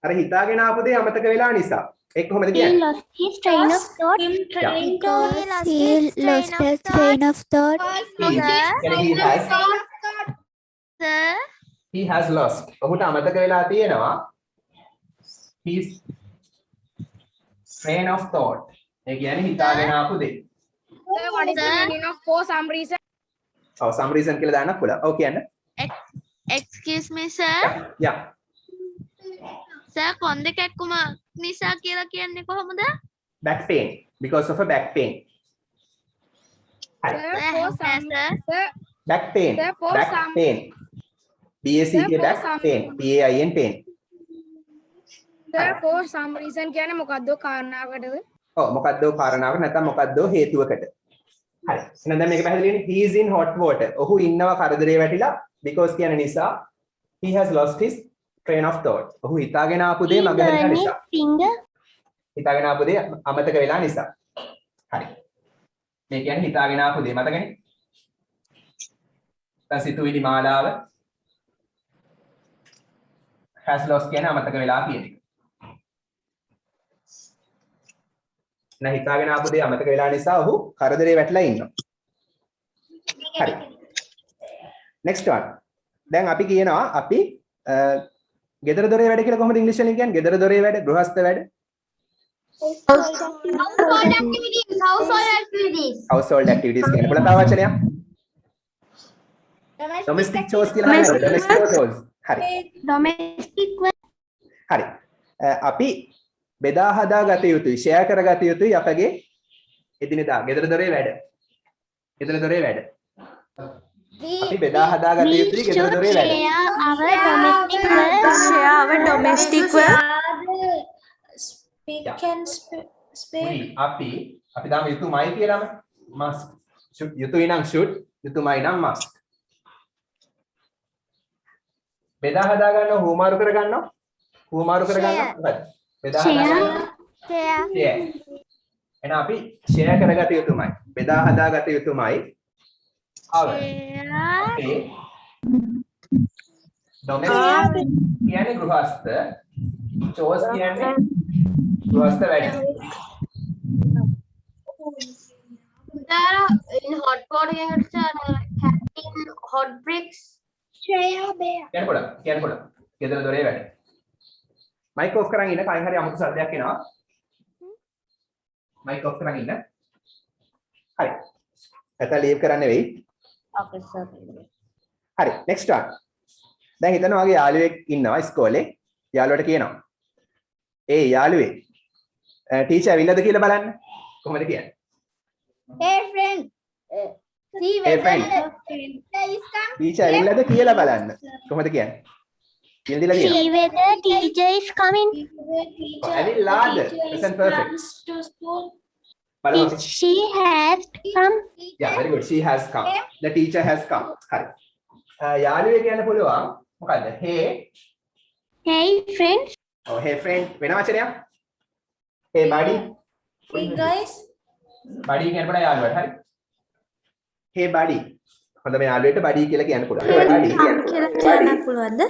අර හිතාගෙන ආපු දේ අමතක වෙලා නිසා. ඒක කොහොමද He කියන්නේ? lost his train of thought. He Lost his train of thought. Sir, He has lost. ඔහුට අමතක වෙලා තියෙනවා. His train of thought. ඒ කියන්නේ හිතාගෙන ආපු දේ. Sir, what is the meaning of for some reason? ඔව් some reason කියලා දාන්නත් පුළුවන්. ඔව් කියන්න. excuse me, sir. Yeah. Sir, කොන්ද කැක්කුම නිසා කියලා කියන්නේ කොහොමද? Back pain. Because of a back pain. Sir, for some. Sir, Back pain. Sir, for Back some- pain. BACK Sir, for back some- pain. PAIN pain. sir, for some reason කියන්නේ මොකද්ද කාරණාවකටද? ඔව් මොකද්ද කාරණාවක් නැත්නම් මොකද්ද හේතුවකට. හරි. එහෙනම් දැන් මේක පැහැදිලිනේ. He is in hot water. ඔහු ඉන්නවා කරදරේ වැටිලා because කියන නිසා he has lost his train of thought. ඔහු හිතාගෙන ආපු දේ මගහැරලා නිසා. Finger. හිතාගෙන ආපු දේ අමතක වෙලා නිසා. හරි. මේ කියන්නේ හිතාගෙන ආපු දේ මතකනේ. දැන් සිතුවිලි මාලාව has lost කියන්නේ අමතක වෙලා කියන එක. නැහ හිතාගෙන ආපු දේ අමතක වෙලා නිසා ඔහු කරදරේ වැටලා ඉන්නවා. හරි. next one. දැන් අපි කියනවා අපි ගෙදර දොරේ වැඩ කියලා කොහොමද ඉංග්‍රීසි වලින් කියන්නේ? ගෙදර දොරේ වැඩ, ගෘහස්ත වැඩ. Household activities. Household activities. household activities කියන පොළ තව වචනයක්. domestic chores කියලා හරියට domestic chores. හරි. Domestic work. හරි. අපි බෙදා හදා ගත යුතුයි, ෂෙයා කර ගත යුතුයි අපගේ එදිනෙදා ගෙදර දොරේ වැඩ. ගෙදර දොරේ වැඩ. අපි බෙදා හදා ගත යුතුයි ගෙදර දොරේ වැඩ. Share our domestic work. Yeah. Can අපි දාම යුතුයමයි කියලාම must. යුතුයි නම් should, යුතුයමයි නම් must. බෙදා හදා ගන්නව හුමාරු කර ගන්නව. හුමාරු කර ගන්නව. මොකද? බෙදා හදා ගන්නව. share. එහෙනම් අපි share කරගත යුතුයමයි. බෙදා හදා ගත යුතුයමයි. our. Okay. domestic කියන්නේ ගෘහස්ත. chores කියන්නේ ගෘහස්ත වැඩ. There in hot water catching hot bricks. කියන්න පුළුවන්. ගෙදර දොරේ වැඩ. මයික් ඔෆ් කරන් ඉන්න කයින් හරි අමුතු සද්දයක් එනවා. මයික් ඔෆ් කරන් ඉන්න. හරි. නැත්නම් ලීව් කරන්න වෙයි. Okay, sir. හරි. next one. දැන් හිතන්න වගේ යාළුවෙක් ඉන්නවා ඉස්කෝලේ. යාළුවට කියනවා. ඒ යාළුවේ ටීචර් ඇවිල්ලාද කියලා බලන්න. කොහොමද කියන්නේ? Hey friend. See Hey whether friend. the teacher is come. Teacher ඇවිල්ලාද කියලා බලන්න. කොහොමද කියන්නේ? කියලා දීලා තියෙනවා. See whether teacher is coming. ඇවිල්ලාද present perfect. බලමු. She has come. Yeah, very good. She has come. The teacher has come. හරි. යාළුවේ කියන්න පුළුවන් මොකද්ද? Hey. Hey friends. Oh, hey friend වෙන වචනයක්. Hey buddy. Hey guys. buddy කියන්න පුළුවන් යාළුවට. හරි. Hey buddy. හොඳම යාළුවෙට buddy කියලා කියන්න පුළුවන්. buddy කියලා කියන්නත් පුළුවන්ද?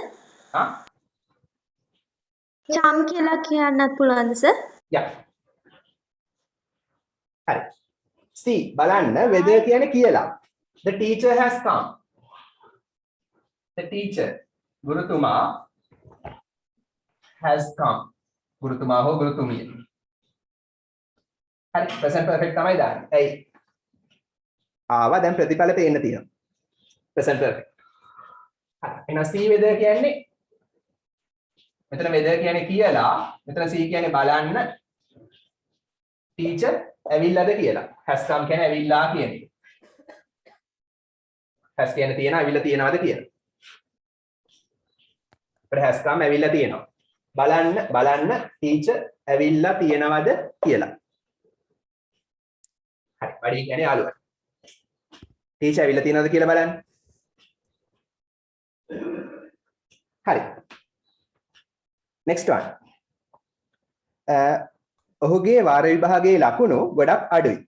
හා? chum කියලා කියන්නත් පුළුවන්ද sir? Yeah. හරි. see බලන්න weather කියන්නේ කියලා. The teacher has come. The teacher ගුරුතුමා has come. ගුරුතුමා හෝ ගුරුතුමිය. හරි present perfect තමයි දාන්නේ. ඇයි? ආවා දැන් ප්‍රතිඵල පේන්න තියෙනවා. present perfect. හරි. එහෙනම් see weather කියන්නේ මෙතන weather කියන්නේ කියලා, මෙතන see කියන්නේ බලන්න. teacher ඇවිල්ලාද කියලා. has come කියන්නේ ඇවිල්ලා කියන එක. has කියන්නේ තියෙනවා, ඇවිල්ලා තියෙනවද කියලා. අපිට has come ඇවිල්ලා තියෙනවා. බලන්න teacher ඇවිල්ලා තියෙනවද කියලා. හරි. වැඩි කියන්නේ යාළුවා. teacher ඇවිල්ලා තියෙනවද කියලා බලන්න. හරි. next one. ඔහුගේ වාර විභාගයේ ලකුණු ගොඩක් අඩුයි.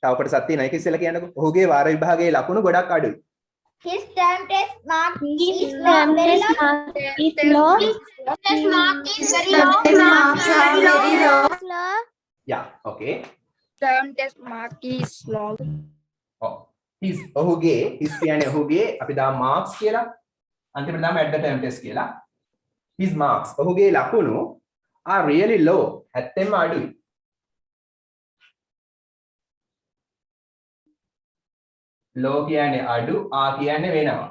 තව කොටසක් තියෙනවා. ඒක ඉස්සෙල්ලා කියන්නකෝ. ඔහුගේ වාර විභාගයේ ලකුණු ගොඩක් අඩුයි. His term test mark His is term very test low. mark is low. Test mark is very low. Slow. yeah okay. Term test mark is low. oh his ඔහුගේ his කියන්නේ ඔහුගේ අපි දාමු marks කියලා. අන්තිමට දාමු at the term test කියලා. his marks ඔහුගේ ලකුණු are really low. ඇත්තෙන්ම අඩුයි. low කියන්නේ අඩු, ආ කියන්නේ වෙනවා.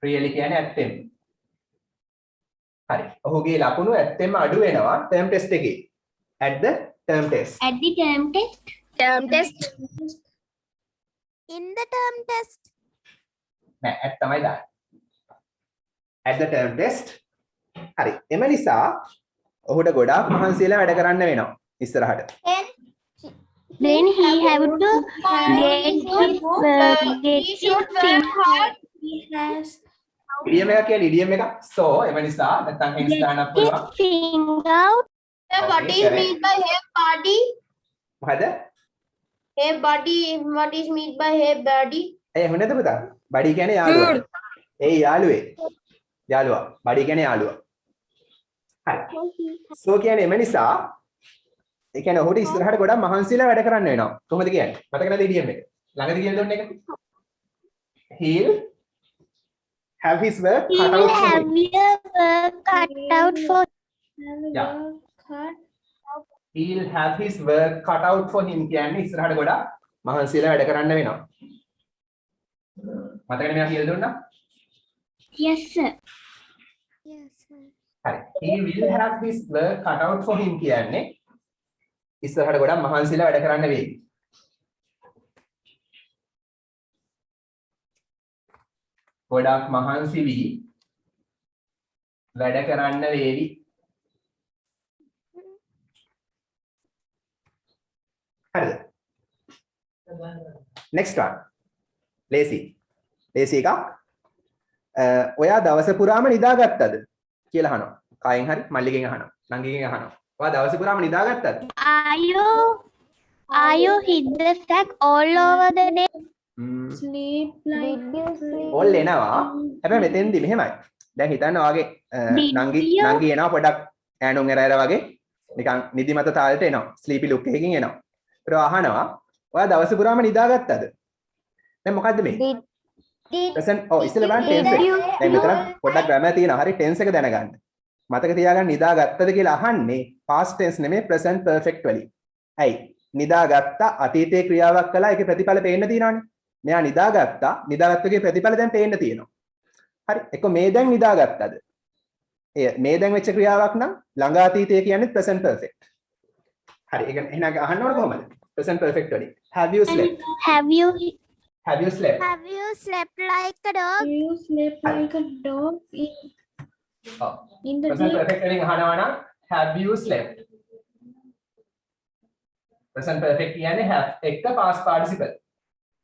really කියන්නේ ඇත්තෙන්ම. හරි. ඔහුගේ ලකුණු ඇත්තෙන්ම අඩු වෙනවා term test එකේ. at the term test. At the term test. Term test. In the term test. නෑ at තමයි දාන්නේ. at the term test. හරි. එම නිසා ඔහුට ගොඩාක් මහන්සි වෙලා වැඩ කරන්න වෙනවා ඉස්සරහට. Then he have to get idiom එක කියන්නේ idiom එක. so එම නිසා නැත්නම් hence දාන්නත් පුළුවන්. finger out. What is meant by hey buddy? මොකද? Hey buddy. What is meant by hey buddy? හොඳද පුතා? buddy කියන්නේ යාළුවා. ඒ යාළුවේ. යාළුවා. buddy කියන්නේ යාළුවා. හරි. so කියන්නේ එම නිසා ඒ කියන්නේ ඔහුට ඉස්සරහට ගොඩක් මහන්සිලා වැඩ කරන්න වෙනවා. කොහොමද කියන්නේ? මතක නැද idiom එක? ළඟදී කියලා දුන්න එක? he'll have his work cut out for him. Your work cut out for yeah. he'll have his work cut out for him කියන්නේ ඉස්සරහට ගොඩක් මහන්සිලා වැඩ කරන්න වෙනවා. මතකනේ මෙයා කියලා දුන්නා? Yes sir. හරි. he will have his work cut out for him කියන්නේ ඉස්සරහට ගොඩක් මහන්සිලා වැඩ කරන්න වෙයි. ගොඩක් මහන්සි වී වැඩ කරන්න වේවි. හරිද? next one. lazy. lazy එකක්. ඔයා දවස පුරාම නිදාගත්තද කියලා අහනවා. කායෙන් හරි මල්ලිගෙන් අහනවා. නංගිගෙන් අහනවා. ඔයා දවස පුරාම නිදාගත්තද? Are you hit the sack all over the day? Sleep like all එනවා. හැබැයි මෙතෙන්දි මෙහෙමයි. දැන් හිතන්න වාගේ නංගි එනවා පොඩක් ඈනුම් එරයර වගේ නිකන් නිදිමත තාලෙට එනවා. ස්ලීපි ලුක් එකකින් එනවා. ඊට අහනවා ඔයා දවස පුරාම නිදාගත්තද? දැන් මොකද්ද මේ? present ඉස්සෙල්ලා බලන්න tense එක. දැන් මෙතන පොඩ්ඩක් grammar තියෙනවා. හරි tense එක දැනගන්න. මතක තියාගන්න නිදාගත්තද කියලා අහන්නේ past tense නෙමෙයි present perfect වලින්. ඇයි? නිදාගත්ත අතීතයේ ක්‍රියාවක් කළා ඒකේ ප්‍රතිඵල පේන්න තියෙනවානේ. මෙයා නිදාගත්තා නිදාගත්තගේ ප්‍රතිඵල දැන් පේන්න තියෙනවා. හරි. එක්ක මේ දැන් නිදාගත්තද? මේ දැන් වෙච්ච ක්‍රියාවක් නම් ළඟ අතීතය කියන්නේ present perfect. හරි. ඒක එහෙනම් අහන්න ඕන කොහමද? present perfect වලින්. Have you slept? Have you Have you slept? have you slept like a dog? You sleep like a dog ඔව්. in the present day. perfect වලින් අහනවා නම් have you slept? present perfect කියන්නේ have එක past participle.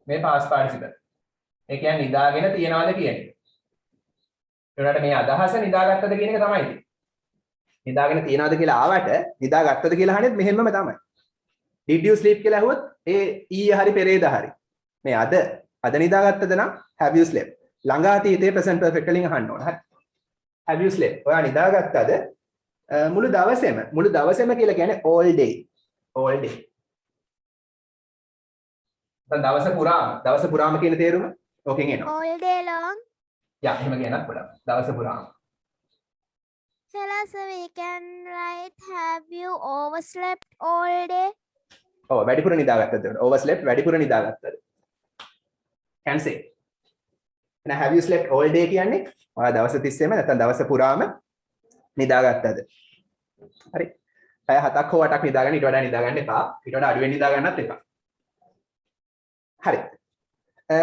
මේ past participle. ඒ කියන්නේ නිදාගෙන තියනවාද කියන එක. ඒකට මේ අදහස නිදාගත්තද කියන එක තමයි තියෙන්නේ. නිදාගෙන තියනවාද කියලා ආවට නිදාගත්තද කියලා අහන්නේ මෙහෙමම තමයි. did you sleep කියලා අහුවොත් ඒ ඊයේ හරි පෙරේද හරි. මේ අද නිදාගත්තද නම් have you slept. ළඟ අතීතයේ present perfect වලින් අහන්න ඕන. හරි. have you slept? ඔයා නිදාගත්තද? මුළු දවසේම කියලා කියන්නේ all day. all day. දැන් දවස පුරාම කියන තේරුම ඕකෙන් එනවා. All day long. යා එහෙම කියනත් පුළුවන්. දවස පුරාම. Hello, sir. We can write, have you overslept all day? ඔව් වැඩිපුර නිදාගත්තද? overslept වැඩිපුර නිදාගත්තද? can say. එහෙනම් have you slept all day කියන්නේ ඔයා දවස් 30ෙම නැත්නම් දවස පුරාම නිදාගත්තද? හරි. පැය 7ක් හෝ 8ක් නිදාගන්න ඊට වඩා නිදාගන්න එපා. ඊට වඩා අඩුවෙන් නිදාගන්නත් එපා. හරි.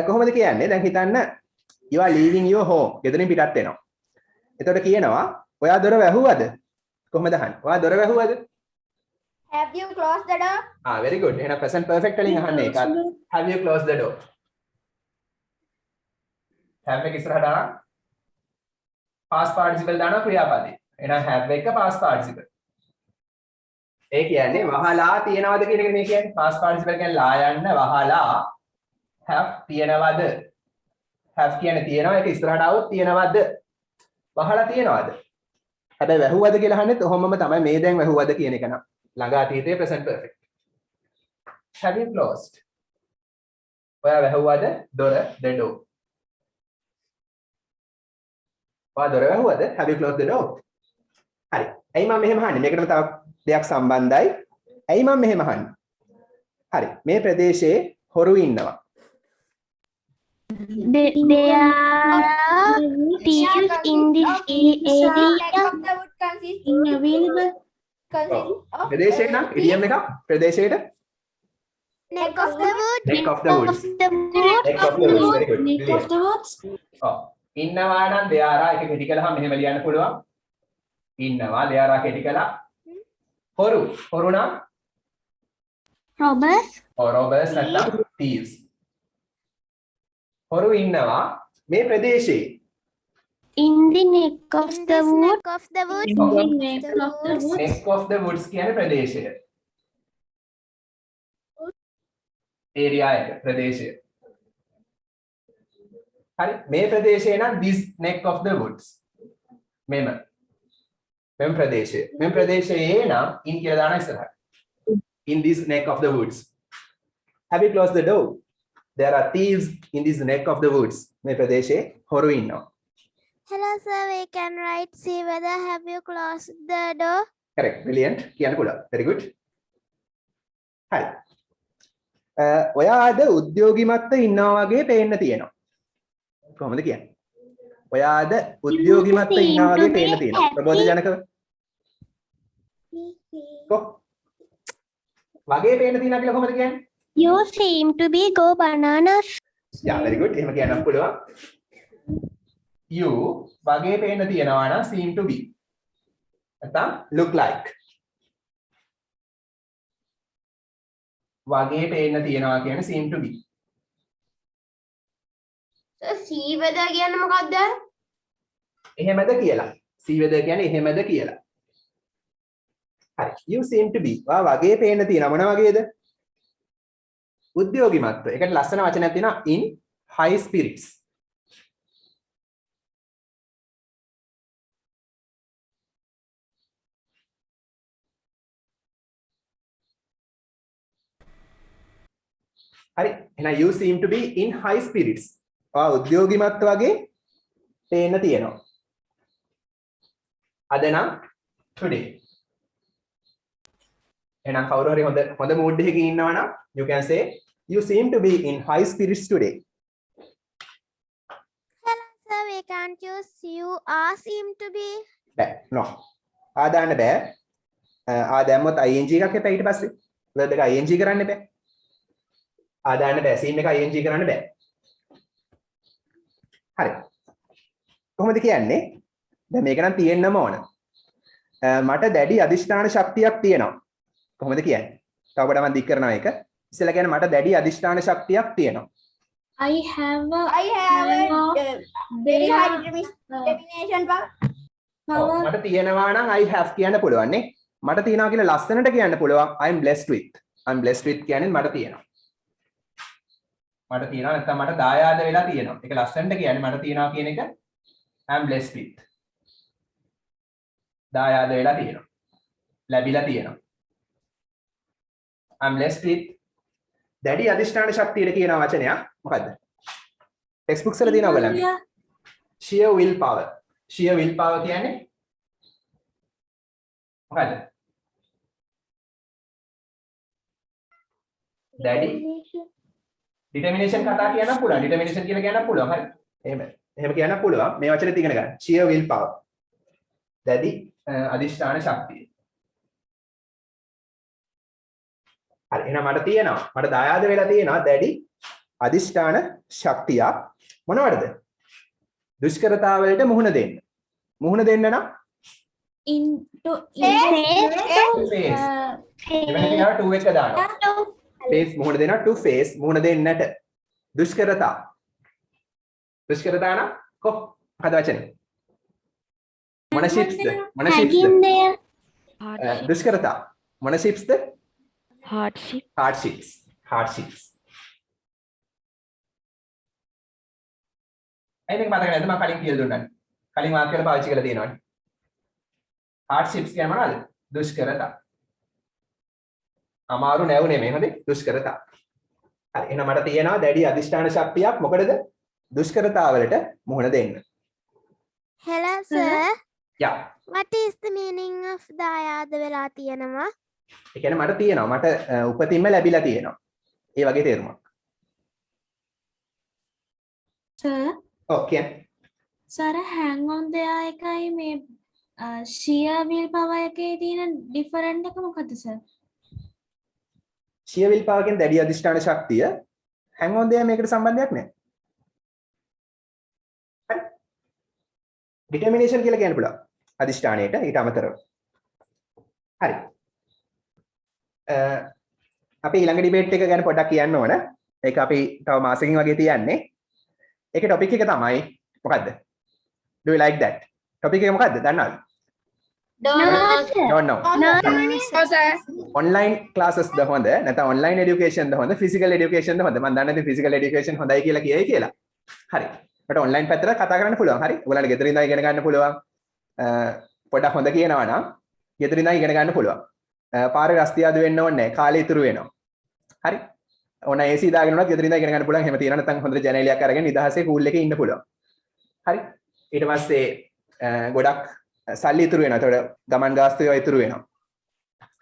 කොහොමද කියන්නේ? දැන් හිතන්න you are leaving your home. ගෙදරින් පිටත් වෙනවා. එතකොට කියනවා ඔයා දොර වැහුවද? කොහොමද අහන්නේ? ඔයා දොර වැහුවද? Have you closed the door? very good. එහෙනම් present perfect වලින් අහන්නේ ඒකත්. Have you closed the door? have එක ඉස්සරහට දානවා. past participle දානවා ක්‍රියාපදේ. එහෙනම් have එක past participle. ඒ කියන්නේ වහලා තියනවද කියන එක මේ කියන්නේ. past participle කියන්නේ ලා යන්න වහලා have තියනවද? have කියන්නේ තියනවා ඒක ඉස්සරහට આવොත් තියනවද? වහලා තියනවද? හැබැයි වැහුවද කියලා අහන්නෙත් ඔහොමම තමයි මේ දැන් වැහුවද කියන එක නම්. ළඟ අතීතයේ present perfect. have you closed? ඔයා වැහුවද දොර the door? ඔයා දොර වැහුවද? have you closed the door? හරි. ඇයි මම මෙහෙම අහන්නේ? මේකටම තව දෙයක් සම්බන්ධයි. ඇයි මම මෙහෙම අහන්නේ? හරි. මේ ප්‍රදේශයේ හොරු ඉන්නවා. There are thieves in this area. Of the wood consists Available. of ප්‍රදේශේ නම් ඉඩියම් එකක් ප්‍රදේශයට Neck of the wood. neck of the woods. neck of the woods. very good. Neck of the woods. ඔව්. ඉන්නවා නම් there are එක කෙටි කළාම මෙහෙම ලියන්න පුළුවන්. ඉන්නවා there are කෙටි කළා. හොරු නම් Robbers. robbers නැත්නම් thieves. හොරු ඉන්නවා මේ ප්‍රදේශයේ. In the neck of the wood. Neck of the wood. In the neck of the woods. neck of the woods කියන්නේ ප්‍රදේශය. area එක ප්‍රදේශය. හරි මේ ප්‍රදේශය නම් this neck of the woods. මෙම ප්‍රදේශය. මෙම ප්‍රදේශයේ නම් in කියලා දාන ඉස්සරහට. in this neck of the woods. have you closed the door? there are thieves in this neck of the woods. මේ ප්‍රදේශයේ හොරු ඉන්නවා. Hello, sir. We can write, see whether have you closed the door? correct brilliant කියන්න පුළුවන්. very good. හරි. ඔයාද උද්‍යෝගිමත්ව ඉන්නවා වගේ පේන්න තියෙනවා. කොහොමද කියන්නේ? ඔයාද උද්‍යෝගිමත්ව ඉන්නවා වගේ පේන්න තියෙනවා. ප්‍රබෝධජනකව. වගේ පේන්න තියෙනවා කියලා කොහොමද කියන්නේ? You seem to be go bananas. very good. එහෙම කියන්න පුළුවන්. you වගේ පේන්න තියෙනවා නම් seem to be. නැත්නම් look like. වගේ පේන්න තියෙනවා කියන්නේ seem to be. see whether කියන්නේ මොකක්ද? එහෙමද කියලා. see whether කියන්නේ එහෙමද කියලා. හරි. you seem to be. වගේ පේන්න තියෙනවා මොන වගේද? උද්‍යෝගිමත්ව. ඒකට ලස්සන වචනයක් තියෙනවා in high spirits. හරි. එහෙනම් you seem to be in high spirits. උද්‍යෝගිමත් වගේ පේන්න තියෙනවා. අද නම් today. එහෙනම් කවුරු හරි හොඳ mood එකකින් ඉන්නවා නම් you can say you seem to be in high spirits today. Hello, sir. We can't use you are seem to be. no. ආදාන්න බෑ. ආ දැම්මොත් ing එකක් එපා ඊට පස්සේ. verb එක ing කරන්න බෑ. ආ දාන්න බෑ. scene එක ing කරන්න බෑ. හරි. කොහොමද කියන්නේ? දැන් මේක නම් තියෙන්නම ඕන. මට දැඩි අධිෂ්ඨාන ශක්තියක් තියෙනවා. කොහොමද කියන්නේ? තව පොඩ්ඩක් මම දික් කරනවා ඒක. ඉස්සෙල්ලා කියන්නේ මට දැඩි අධිෂ්ඨාන ශක්තියක් තියෙනවා. I have a very high determination power. ඔව් මට තියෙනවා නම් I have කියන්න පුළුවන් නේ. මට තියෙනවා කියලා ලස්සනට කියන්න පුළුවන් I'm blessed with. I'm blessed with කියන්නේ මට තියෙනවා. මට තියෙනවා නැත්නම් මට දායාද වෙලා තියෙනවා. ඒක ලස්සනට කියන්නේ මට තියෙනවා කියන එක I'm blessed with. දායාද වෙලා තියෙනවා. ලැබිලා තියෙනවා. I'm blessed with දැඩි අධිෂ්ඨාන ශක්තියට කියන වචනයක් මොකද්ද? ටෙක්ස්ට් බුක්ස් වල තියෙනවා ඔයගලන්ගේ. sheer will power. sheer will power කියන්නේ මොකද්ද? දැඩි determination කතා කියන්න පුළුවන්. determination කියලා කියන්න පුළුවන්. හරි. එහෙම කියන්න පුළුවන්. මේ වචනේ ඉගෙන ගන්න. sheer will power. දැඩි අධිෂ්ඨාන ශක්තිය. හරි එහෙනම් මට තියෙනවා මට දායාද වෙලා තියෙනවා දැඩි අධිෂ්ඨාන ශක්තිය මොනවටද? දුෂ්කරතාවලට මුහුණ දෙන්න. මුහුණ දෙන්න නම් to එක දානවා. face මුහුණ දෙනවා to face මුහුණ දෙන්නට. දුෂ්කරතා. දුෂ්කරතා නම් මොකද වචනේ? මොන ships ද? මොන ships ද? දුෂ්කරතා. මොන ships ද? hardships. ඒක මතක නැද්ද මම කලින් කියලා දුන්නා. කලින් වාක්‍යවල පාවිච්චි කරලා තියෙනවනේ. hardships කියන්නේ මොනවද? දුෂ්කරතා. අමාරු නැවු නෙමෙයි හොඳේ දුෂ්කරතා. හරි එහෙනම් මට තියෙනවා දැඩි අධිෂ්ඨාන ශක්තියක් මොකටද? දුෂ්කරතාවලට මුහුණ දෙන්න. Hello sir. Yeah. What is the meaning of දායාද වෙලා තියෙනවා? ඒ කියන්නේ මට තියෙනවා මට උපතින්ම ලැබිලා තියෙනවා. ඒ වගේ තේරුමක්. sir ඔව් කියන්නේ. sir hang on there එකයි මේ sheer will power එකේ තියෙන different එක මොකද්ද sir? sheer will power කියන්නේ දැඩි අධිෂ්ඨාන ශක්තිය. hang on there මේකට සම්බන්ධයක් නැහැ. හරි. determination කියලා කියන්න පුළුවන්. අධිෂ්ඨානයට ඊට අමතරව. හරි. අපි ඊළඟ ඩිබේට් එක ගැන පොඩ්ඩක් කියන්න ඕන. ඒක අපි තව මාසෙකින් වගේ තියන්නේ. ඒකේ ටොපික් එක තමයි මොකද්ද? Do you like that? Topic එක මොකද්ද? දන්නවද? Don't know. No sir. online classes ද හොඳ නැත්නම් online education ද හොඳ physical education ද හොඳ? මම දන්නේ නැති physical education හොඳයි කියලා කියයි කියලා. හරි. මට online පැත්තට කතා කරන්න පුළුවන්. හරි. ඔයාලට ගෙදර ඉඳන් ඉගෙන ගන්න පුළුවන්. පොඩ්ඩක් හොඳ කියනවා නම් ගෙදර ඉඳන් ඉගෙන ගන්න පුළුවන්. පාරේ රස්තියාදු වෙන්න ඕනේ නැහැ. කාලේ ඉතුරු වෙනවා. හරි. ඕන AC දාගෙන උනත් ගෙදර ඉඳන් ඉගෙන ගන්න පුළුවන්. එහෙම තියෙනවා නැත්නම් හොඳට ජනේලියක් අරගෙන නිදහසේ කූල් එකේ ඉන්න පුළුවන්. හරි. ඊට පස්සේ ගොඩක් සල්ලි ඉතුරු වෙනවා. ඒතකොට ගමන් ගාස්තු ඒවා ඉතුරු වෙනවා.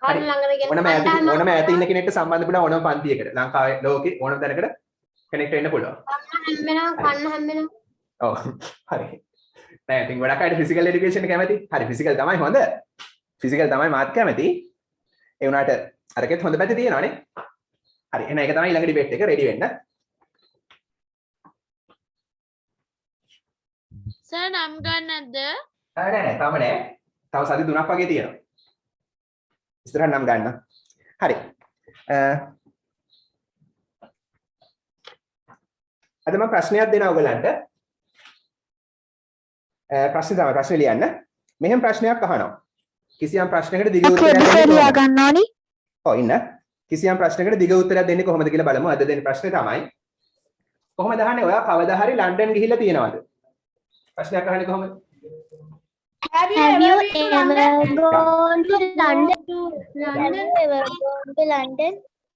කාර්ය ළඟට ගෙන ඕනම ඈත ඉන්න කෙනෙක්ට සම්බන්ධ පුළුවන් ඕනම පන්තියකට. ලංකාවේ ලෝකේ ඕනම තැනකට කනෙක්ට් වෙන්න පුළුවන්. කන්න හැම්බෙනවා. ඔව්. හරි. නෑ ඉතින් ගොඩක් අයට ෆිසිකල් එඩියුකේෂන් කැමති. හරි ෆිසිකල් තමයි හොඳ. ෆිසිකල් තමයි මාත් කැමති. ඒ වුණාට අරකෙත් හොඳ පැති තියෙනවානේ. හරි එහෙනම් ඒක තමයි ඊළඟ ඩිබේට් එක රෙඩි වෙන්න. සර් නම් ගන්නද? නෑ තාම නෑ. තව සති 3ක් වගේ තියෙනවා. ඉස්සරහ නම් ගන්න. හරි. අද මම ප්‍රශ්නයක් දෙනවා ඔයගලන්ට. ප්‍රශ්න ලියන්න. මෙහෙම ප්‍රශ්නයක් අහනවා. කිසියම් ප්‍රශ්නයකට දිග උත්තරයක් දෙන්න ගන්න ඕනි. ඔව් ඉන්න. කිසියම් ප්‍රශ්නයකට දිග උත්තරයක් දෙන්නේ කොහොමද කියලා බලමු. අද දෙන ප්‍රශ්නේ තමයි කොහොමද අහන්නේ? ඔයා කවදා hari ලන්ඩන් ගිහිල්ලා තියෙනවද? ප්‍රශ්නයක් අහන්නේ කොහොමද? Have you ever gone to London?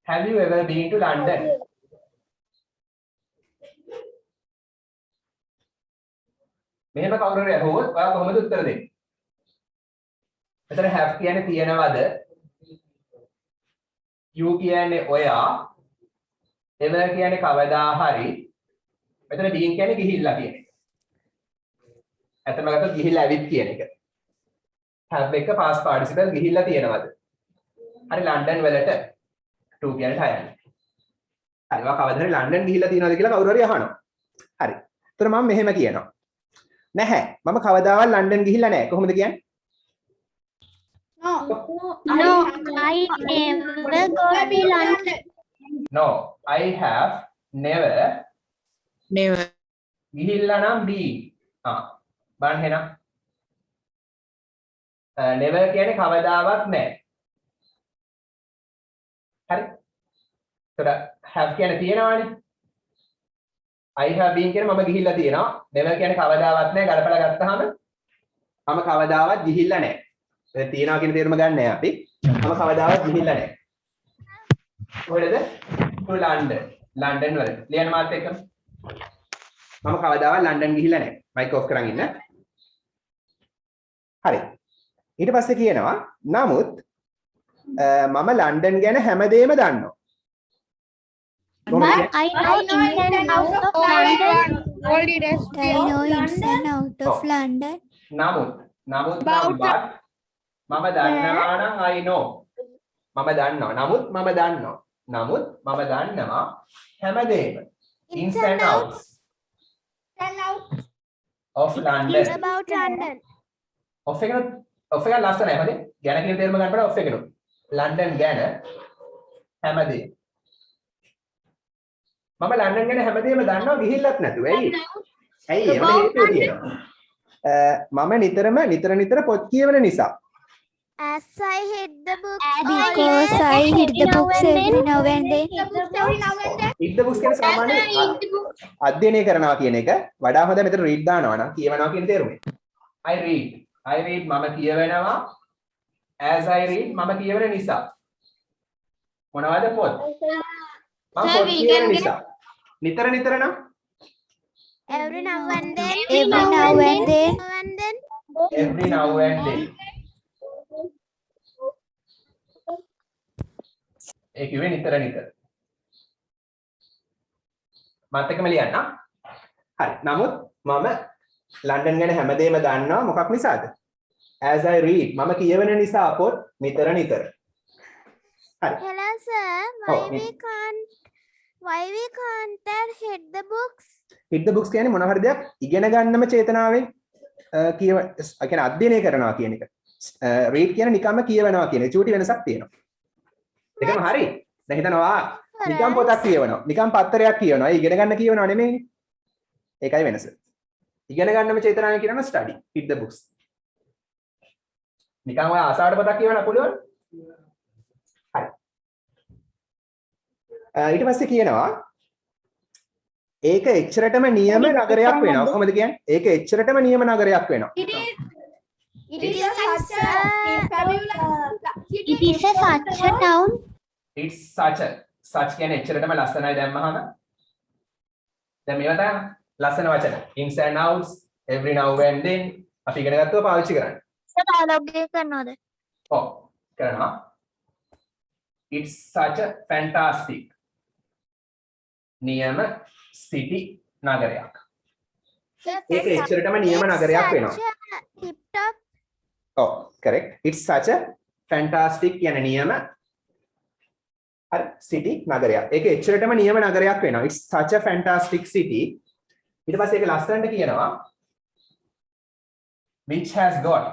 Have you ever been to London? මෙහෙම කවුරු හරි අහුවොත් ඔයා කොහොමද උත්තර දෙන්නේ? මෙතන have කියන්නේ තියනවද? you කියන්නේ ඔයා. ever කියන්නේ කවදා හරි. මෙතන been කියන්නේ ගිහිල්ලා කියන එක. ඇත්තම ගත්තොත් ගිහිල්ලා ඇවිත් කියන එක. have එක past participle ගිහිල්ලා තියනවද? හරි ලන්ඩන් වලට 2 කියන ටයර්. හරි ඔයා කවදාද ලන්ඩන් ගිහිල්ලා තියෙනවද කියලා කවුරු හරි අහනවා. හරි. ඒතර මම මෙහෙම කියනවා. නැහැ. මම කවදාවත් ලන්ඩන් ගිහිල්ලා නැහැ. කොහොමද කියන්නේ? No, I never go to London. No, I have never ගිහිල්ලා නම් been. බලන්න එහෙනම්. never කියන්නේ කවදාවත් නැහැ. හරි. ඒතර have කියන්නේ තියෙනවානේ. I have been කියන්නේ මම ගිහිල්ලා තියෙනවා. never කියන්නේ කවදාවත් නැහැ. ගලපලා ගත්තාම මම කවදාවත් ගිහිල්ලා නැහැ. ඒ තියනවා කියන තේරුම ගන්න නැහැ අපි. මම කවදාවත් ගිහිල්ලා නැහැ. කොහෙද? to London. ලන්ඩන් වලට. ලියන්න මාත් එක්ක. මම කවදාවත් ලන්ඩන් ගිහිල්ලා නැහැ. මයික් ඔෆ් කරන් ඉන්න. හරි. ඊට පස්සේ කියනවා නමුත් මම ලන්ඩන් ගැන හැමදේම දන්නවා. But I know in and out of London. All details. I know ins and out of London. නමුත් නම් but මම දන්නවා නම් I know. මම දන්නවා. නමුත් මම දන්නවා. නමුත් මම දන්නවා හැමදේම. ins and outs of London. About London. of එක ලස්සනයි හරි. ගැන කියන තේරුම ගන්න බෑ of එකනොත්. ලන්ඩන් ගැන හැමදේම. මම ලන්ඩන් ගැන හැමදේම දන්නවා ගිහිල්ලත් නැතුව. ඇයි ඒකට හේතුව තියෙනවා. මම නිතර පොත් කියවන නිසා. As I hit the books. Because I hit the books every now and then. hit the books කියන සාමාන්‍ය අධ්‍යයනය කරනවා කියන එක වඩා හොඳ මෙතන read දානවා නම් කියවනවා කියන තේරුමයි. I read මම කියවනවා. as I read මම කියවන නිසා. මොනවද පොත්? මම පොත් කියවන නිසා. නිතර නම් Every now and then. Every now and then. every now and then. ඒ කිව්වේ නිතර. මාත් එක්කම ලියන්න. හරි. නමුත් මම ලන්ඩන් ගැන හැමදේම දන්නවා මොකක් නිසාද? as I read මම කියවන නිසා පොත් නිතර. හරි. Hello sir, why we can't hit the books? hit the books කියන්නේ මොන හරි දෙයක් ඉගෙන ගන්නම චේතනාවෙන් කියන්නේ අධ්‍යයනය කරනවා කියන එක. read කියන්නේ නිකම්ම කියවනවා කියන එක. චූටි වෙනසක් තියෙනවා. දෙකම හරි. දැන් හිතනවා නිකම් පොතක් කියවනවා. නිකම් පත්තරයක් කියවනවා. ඒ ඉගෙන ගන්න කියවනවා නෙමෙයි. ඒකයි වෙනස. ඉගෙන ගන්නම චේතනාවෙන් කියනවා study. hit the books. නිකන් ඔය ආසාවට පොතක් කියවන්න පුළුවන්. හරි. ඊට පස්සේ කියනවා ඒක එච්චරටම නියම නගරයක් වෙනවා. කොහොමද කියන්නේ? ඒක එච්චරටම නියම නගරයක් වෙනවා. It is such a town. It's such කියන්නේ එච්චරටම ලස්සනයි දැම්මහම. දැන් මේවා තමයි ලස්සන වචන. ins and outs, every now and then අපි ඉගෙන ගත්තව පාවිච්චි කරන්නේ. Dialogue එක කරනවද? ඔව් කරනවා. It's such a fantastic නියම city නගරයක්. ඒක එච්චරටම නියම නගරයක් වෙනවා. Tip top. ඔව් correct. It's such a fantastic කියන නියම හරි city නගරයක්. ඒක එච්චරටම නියම නගරයක් වෙනවා. It's such a fantastic city. ඊට පස්සේ ඒක ලස්සනට කියනවා which has got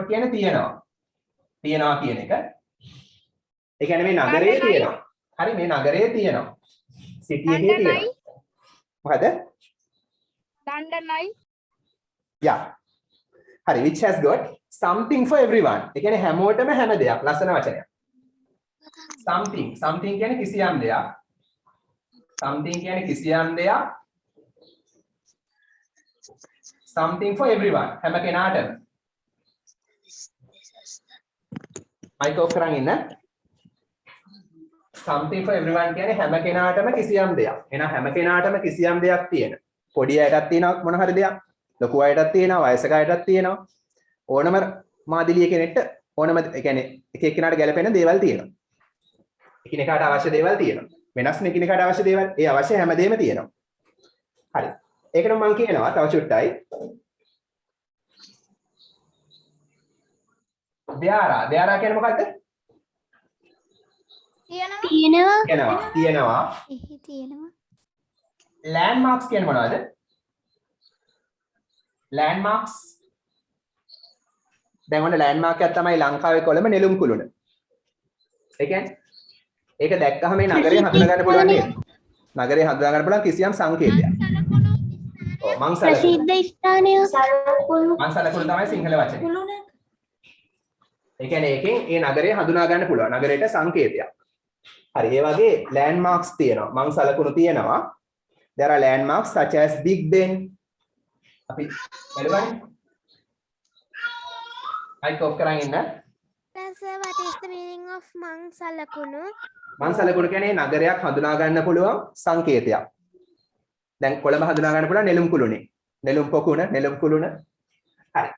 කියන්නේ තියනවා කියන එක. ඒ කියන්නේ මේ නගරේ තියෙනවා. හරි මේ නගරේ තියෙනවා. city එකේ තියෙනවා. මොකද? London. Yeah. හරි which has got something for everyone. ඒ කියන්නේ හැමෝටම හැම දෙයක්. ලස්සන වචනයක්. something කියන්නේ කිසියම් දෙයක්. something කියන්නේ කිසියම් දෙයක්. something for everyone. හැම කෙනාටම. mic off කරන් ඉන්න. something for everyone කියන්නේ හැම කෙනාටම කිසියම් දෙයක්. එහෙනම් හැම කෙනාටම කිසියම් දෙයක් තියෙන. පොඩි අයටත් තියෙනවා මොන හරි දෙයක්. ලොකු අයටත් තියෙනවා, වයසක අයටත් තියෙනවා. ඕනම මාදිලිය කෙනෙක්ට ඕනම ඒ කියන්නේ එක එක්කෙනාට ගැලපෙන දේවල් තියෙනවා. එකිනෙකාට අවශ්‍ය දේවල් තියෙනවා. වෙනස් එකිනෙකාට අවශ්‍ය දේවල්, ඒ අවශ්‍ය හැමදේම තියෙනවා. හරි. ඒකට මම කියනවා තව චුට්ටයි. there are කියන්නේ මොකද්ද? තියෙනවා. landmarks කියන්නේ මොනවද? landmarks දැන් ඔන්න landmark එකක් තමයි ලංකාවේ කොළඹ නෙළුම් කුළුණ. ඒ කියන්නේ ඒක දැක්කහම මේ නගරය හඳුනා ගන්න පුළුවන් නේද? නගරය හඳුනා ගන්න පුළුවන් කිසියම් සංකේතයක්. ඔව් මං සලකුණු. ප්‍රසිද්ධ ස්ථානය මං සලකුණු තමයි සිංහල වචනේ. ඒ කියන්නේ ඒකෙන් ඒ නගරය හඳුනා ගන්න පුළුවන්. නගරයට සංකේතයක්. හරි ඒ වගේ landmarks තියෙනවා. මං සලකුණු තියෙනවා. There are landmarks such as Big Ben. අපි බලමු. mic off කරන් ඉන්න. Sir, what is the meaning of මං සලකුණු? මං සලකුණු කියන්නේ නගරයක් හඳුනා ගන්න පුළුවන් සංකේතයක්. දැන් කොළඹ හඳුනා ගන්න පුළුවන් නෙළුම් කුළුණේ. නෙළුම් පොකුණ, නෙළුම් කුළුණ. හරි.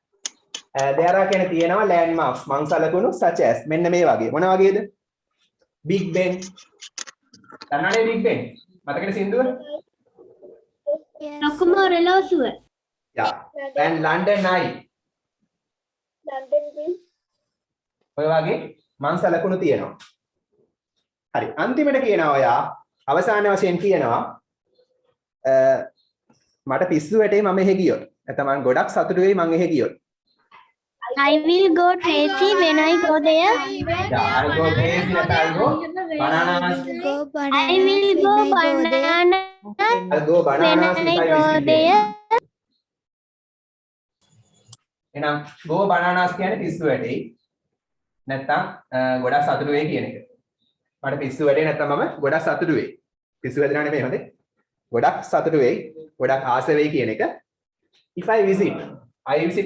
there are කියන්නේ තියෙනවා landmarks මං සලකුණු such as මෙන්න මේ වගේ. මොන වගේද? Big Ben. දන්නවනේ Big Ben. මතකද සින්දුව? ලොකුමරලෝසුව. Yeah. And London Eye. ඔය වගේ මං සලකුණු තියෙනවා. හරි. අන්තිමට කියනවා ඔයා අවසාන වශයෙන් කියනවා මට පිස්සු වැටේ මම එහෙ ගියොත්. නැත්නම් මං ගොඩක් සතුටු වෙයි මං එහෙ ගියොත්. I will go crazy when I go there. Yeah, I go crazy that I go bananas. I will go bananas I'll go bananas when if I I go visit there. එහෙනම් go bananas කියන්නේ පිස්සු වැටේ. නැත්නම් ගොඩක් සතුටු වෙයි කියන එක. මට පිස්සු වැටේ නැත්නම් මම ගොඩක් සතුටු වෙයි. පිස්සු වැදෙනා නෙමෙයි හොඳේ. ගොඩක් සතුටු වෙයි, ගොඩක් ආස වෙයි කියන එක. If I visit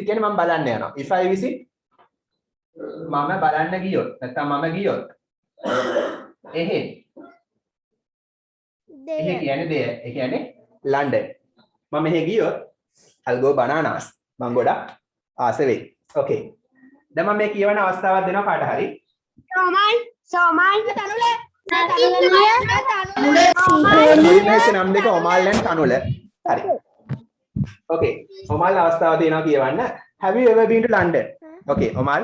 කියන්නේ මම බලන්න යනවා. If I visit මම බලන්න ගියොත් නැත්නම් මම ගියොත් එහෙ කියන්නේ there. ඒ කියන්නේ ලන්ඩන්. මම එහෙ ගියොත් I'll go bananas. මම ගොඩක් ආස වෙයි. Okay. දැන් මම මේ කියවන අවස්ථාවක් දෙනවා කාට හරි. මුලින්ම නම් දෙක ඔමාල් and තනුල. හරි. Okay. ඔමාල් අවස්ථාව දෙනවා කියවන්න. Have you ever been to London? Okay, ඔමාල්.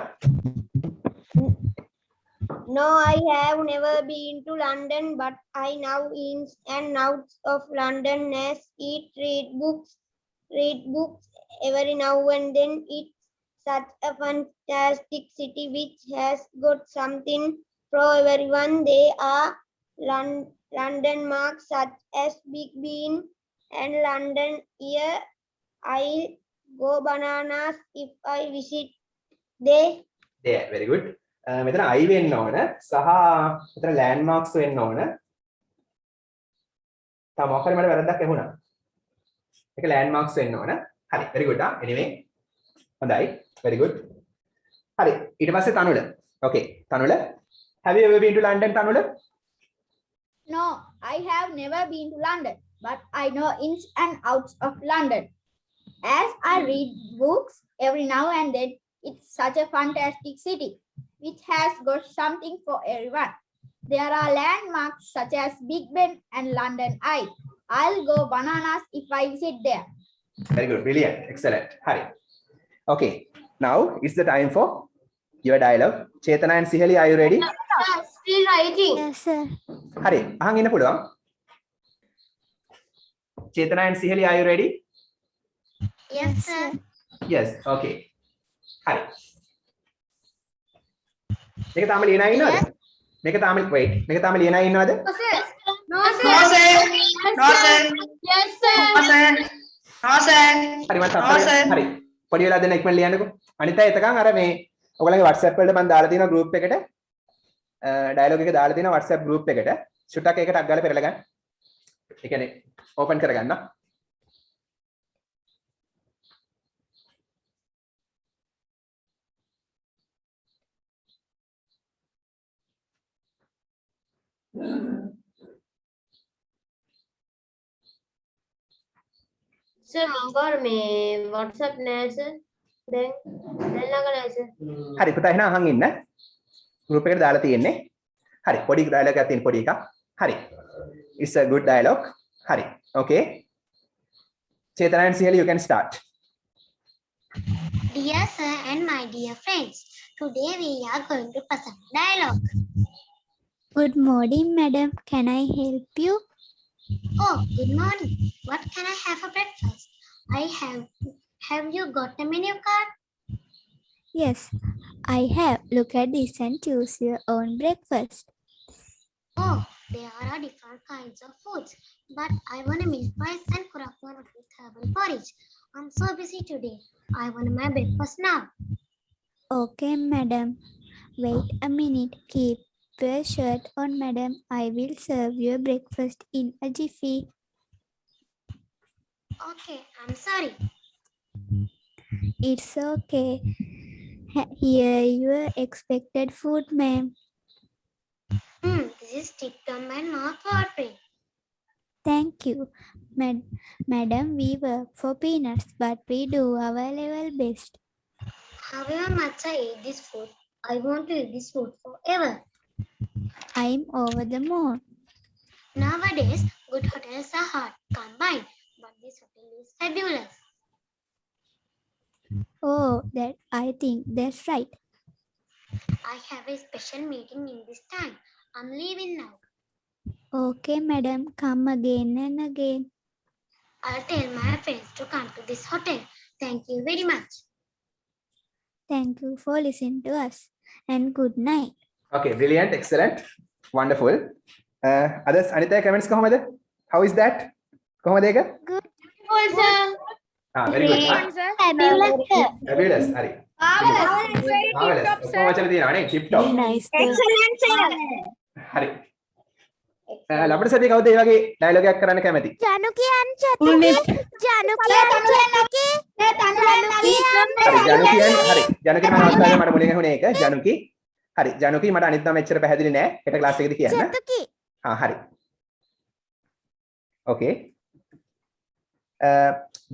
No, I have never been to London, but I know ins and outs of London as read books every now and then. It's such a fantastic city which has got something for everyone. There are London marks such as Big Ben and London Eye. I'll go bananas if I visit there. There, very good. මෙතන I වෙන්න ඕන සහ මෙතන landmarks වෙන්න ඕන. තව මොකක් හරි මට වැරද්දක් ඇහුණා. ඒක landmarks වෙන්න ඕන. හරි, very good. Anyway. හොඳයි. Very good. හරි. ඊට පස්සේ තනුල. Okay. තනුල. Have you ever been to London, තනුල? No, I have never been to London, but I know ins and outs of London. As I read books every now and then, it's such a fantastic city, which has got something for everyone. There are landmarks such as Big Ben and London Eye. I'll go bananas if I visit there. Very good. Brilliant. Excellent. Hari. Okay. Now it's the time for your dialogue. Chetana and Sihali, are you ready? Still writing. Yes, sir. Hari. Ahang ina puluwan. Chetana and Sihali, are you ready? Yes, sir. Yes. Okay. Hari. මේක තාම ලියනා ඉන්නවද? මේක තාම wait. මේක තාම ලියනා ඉන්නවද? No, sir. No, sir. No, sir. Yes, sir. No, sir. No, sir. හරි මම No, තත්පරේ sir. හරි. පොඩි වෙලා දෙන්න ඉක්මන ලියන්නකෝ. අනිත් අය එතකන් අර මේ ඔයගලගේ WhatsApp වලට මම දාලා තියෙනවා group එකට. ඩයලොග් එක දාලා තියෙනවා WhatsApp group එකට. ෂුට්ටක් ඒකට අක් ගාලා පෙරලා ගන්න. ඒ කියන්නේ open කරගන්න. Sir, මංගාර මේ WhatsApp නෑ sir. දැන් ළඟ නෑ sir. හරි පුතා එහෙනම් අහන් ඉන්න. group එකට දාලා තියෙන්නේ. හරි පොඩි dialogue එකක් තියෙන පොඩි එකක්. හරි. It's a good dialogue. හරි. Okay. Chetana and Sihali, you can start. Dear sir and my dear friends, today we are going to present dialogue. Good morning, madam. Can I help you? Oh, good morning. What can I have for breakfast? Have you got a menu card? Yes, I have. Look at this and choose your own breakfast. Oh, there are different kinds of foods, but I want a milk rice and kurapon with herbal porridge. I'm so busy today. I want my breakfast now. Okay, madam. Wait a minute. Keep your shirt on, madam. I will serve your breakfast in a jiffy. Okay, I'm sorry. It's okay. Here your expected food, ma'am. This is sticked on my mouth watering. Thank you. Madam, we work for peanuts, but we do our level best. However much I eat this food, I want to eat this food forever. I'm over the moon. Nowadays, good hotels are hard to combine, but this hotel is fabulous. Oh, I think that's right. I have a special meeting in this time. I'm leaving now. Okay, madam, come again and again. I'll tell my friends to come to this hotel. Thank you very much. Thank you for listening to us and good night. Okay, brilliant, excellent, wonderful. Others, Anita, comments කොහමද? How is that? කොහමද ඒක? Good. very good. Fabulous, sir. Fabulous. හරි. Marvelous. ඔක්කොම වචන තියෙනවා නේ? Tip top. Nice. Excellent, sir. හරි. ලබන සතියේ කවුද මේ වගේ ඩයලොග් එකක් කරන්න කැමති? Janu kiyan chatuki. Janu kiyan chatuki. හරි ජනුකියන් හරි ජනුකි මම අවස්ථාවේ මට මුලින් ඇහුනේ ඒක ජනුකි හරි ජනුකි මට අනිත් නම එච්චර පැහැදිලි නෑ හෙට ක්ලාස් එකේදී කියන්න Chatuki. හරි okay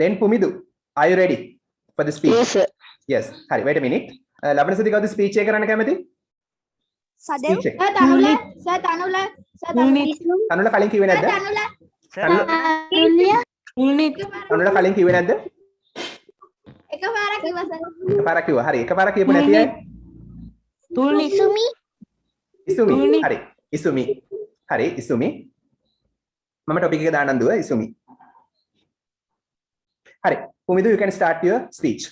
then Pumidu are you ready for the speech? Yes sir. Yes හරි wait a minute ලබන සතියේ කවුද ස්පීච් එක කරන්න කැමති? Sadev. Speech එක. Sir Tanula තනුල කලින් කිව්වේ නැද්ද? තනුල කලින් කිව්වේ නැද්ද? එකපාරක් කිව්වා සර්. එකපාරක් කිව්වා හරි එකපාරක් කියපු නැති අය Sumi. ඉසුමි හරි ඉසුමි හරි ඉසුමි මම ටොපික් එක දාන්නම් දුව ඉසුමි හරි Pumidu you can start your speech.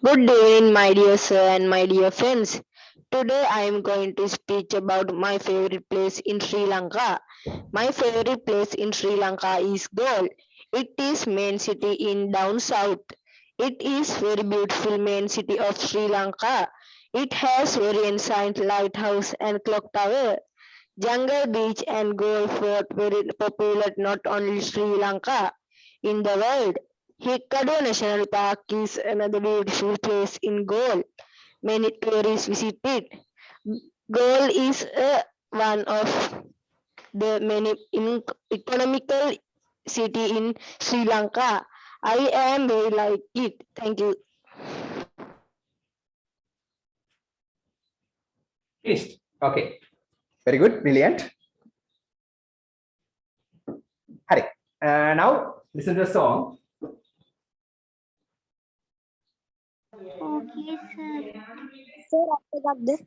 Good evening, my dear sir and my dear friends. Today I am going to speak about my favorite place in Sri Lanka. My favorite place in Sri Lanka is Galle. It is main city in down south. It is very beautiful main city of Sri Lanka. It has very ancient lighthouse and clock tower. Jungle Beach and Galle Fort very popular not only Sri Lanka in the world. Hikkadu National Park is another beautiful place in Galle. Many tourists visit it. Galle is one of the many economical city in Sri Lanka. I am very like it. Thank you. Finished. Okay. Very good. Brilliant. Hari. Now listen to the song. Okay, sir. Sir, after that.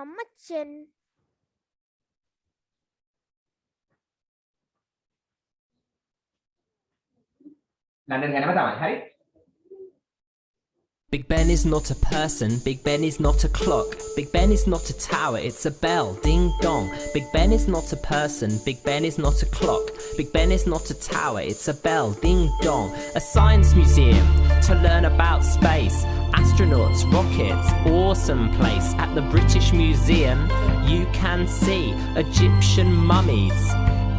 Amachan. London ගැනම තමයි. හරි. Big Ben is not a person, Big Ben is not a clock, Big Ben is not a tower, it's a bell, ding dong. Big Ben is not a person, Big Ben is not a clock, Big Ben is not a tower, it's a bell, ding dong. A science museum to learn about space, astronauts, rockets, awesome place. At the British Museum you can see Egyptian mummies.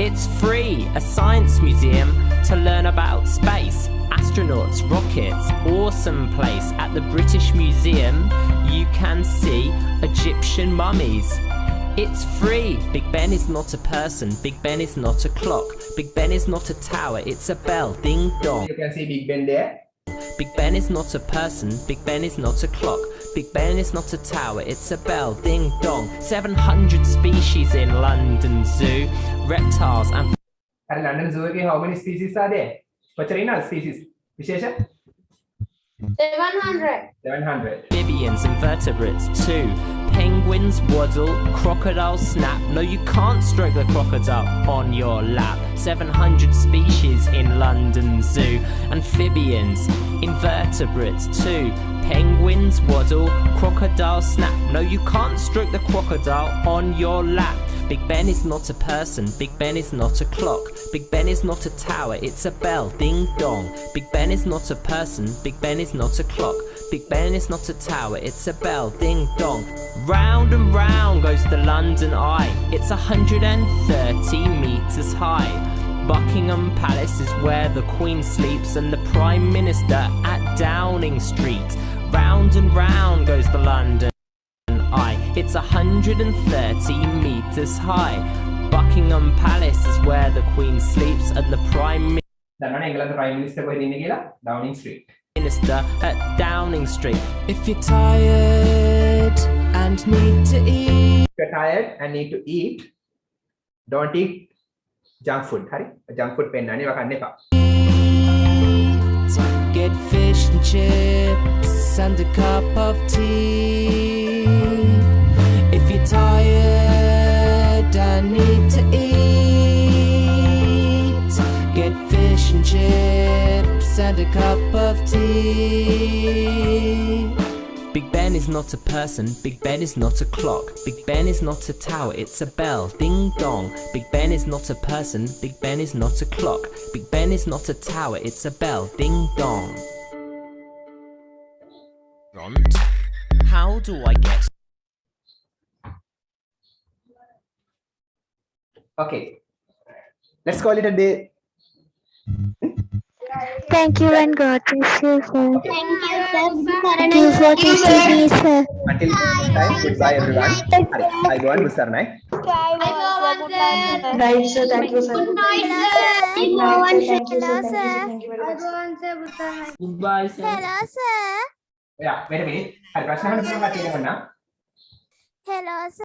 It's free, a science museum to learn about space, astronauts, rockets, awesome place. At the British Museum you can see Egyptian mummies. It's free. Big Ben is not a person, Big Ben is not a clock, Big Ben is not a tower, it's a bell, ding dong. You can see Big Ben there. Big Ben is not a person, Big Ben is not a clock. Big Ben is not a tower, it's a bell, ding dong. 700 species in London Zoo, reptiles and At London Zoo again, how many species are there? What's the species? Vishesha? 700. 700. amphibians and vertebrates too. Penguins waddle, crocodiles snap. No, you can't stroke the crocodile on your lap. 700 species in London Zoo. Amphibians, invertebrates too. Penguins waddle, crocodiles snap. No, you can't stroke the crocodile on your lap. Big Ben is not a person, Big Ben is not a clock. Big Ben is not a tower, it's a bell, ding dong. Big Ben is not a person, Big Ben is not a clock. Big Ben is not a tower, it's a bell, ding dong. Round and round goes the London Eye. It's 130 meters high. Buckingham Palace is where the Queen sleeps and the Prime Minister at Downing Street. Round and round goes the London Eye. It's 130 meters high. Buckingham Palace is where the Queen sleeps and the Prime දන්නවනේ එංගලන්ත Prime Minister කොහෙද ඉන්නේ කියලා? Downing Street. Minister at Downing Street. If you're tired and need to eat. If you're tired and need to eat, don't eat junk food. හරි? junk food පෙන්නන්නේ ඒවා කන්න එපා. Get fish and chips and a cup of tea. If you're tired and need to eat, get fish and chips and a cup of tea. Big Ben is not a person, Big Ben is not a clock. Big Ben is not a tower, it's a bell, ding dong. Big Ben is not a person, Big Ben is not a clock. Big Ben is not a tower, it's a bell, ding dong. Ront, how do I get... Okay. Let's call it a day. Thank you and God bless you, sir. Thank you, Thank you for teaching me, sir. Until next time, goodbye everyone. Hari, I go on Musarnai. Right, sir. Thank you, sir. Good night, sir. Hello, Thank you, sir. sir. Thank you very much. Goodbye, sir. Hello, sir. Yeah, wait a minute. Hari, ප්‍රශ්න අහන්න පුළුවන් කට්ටිය එනවා. Hello, sir.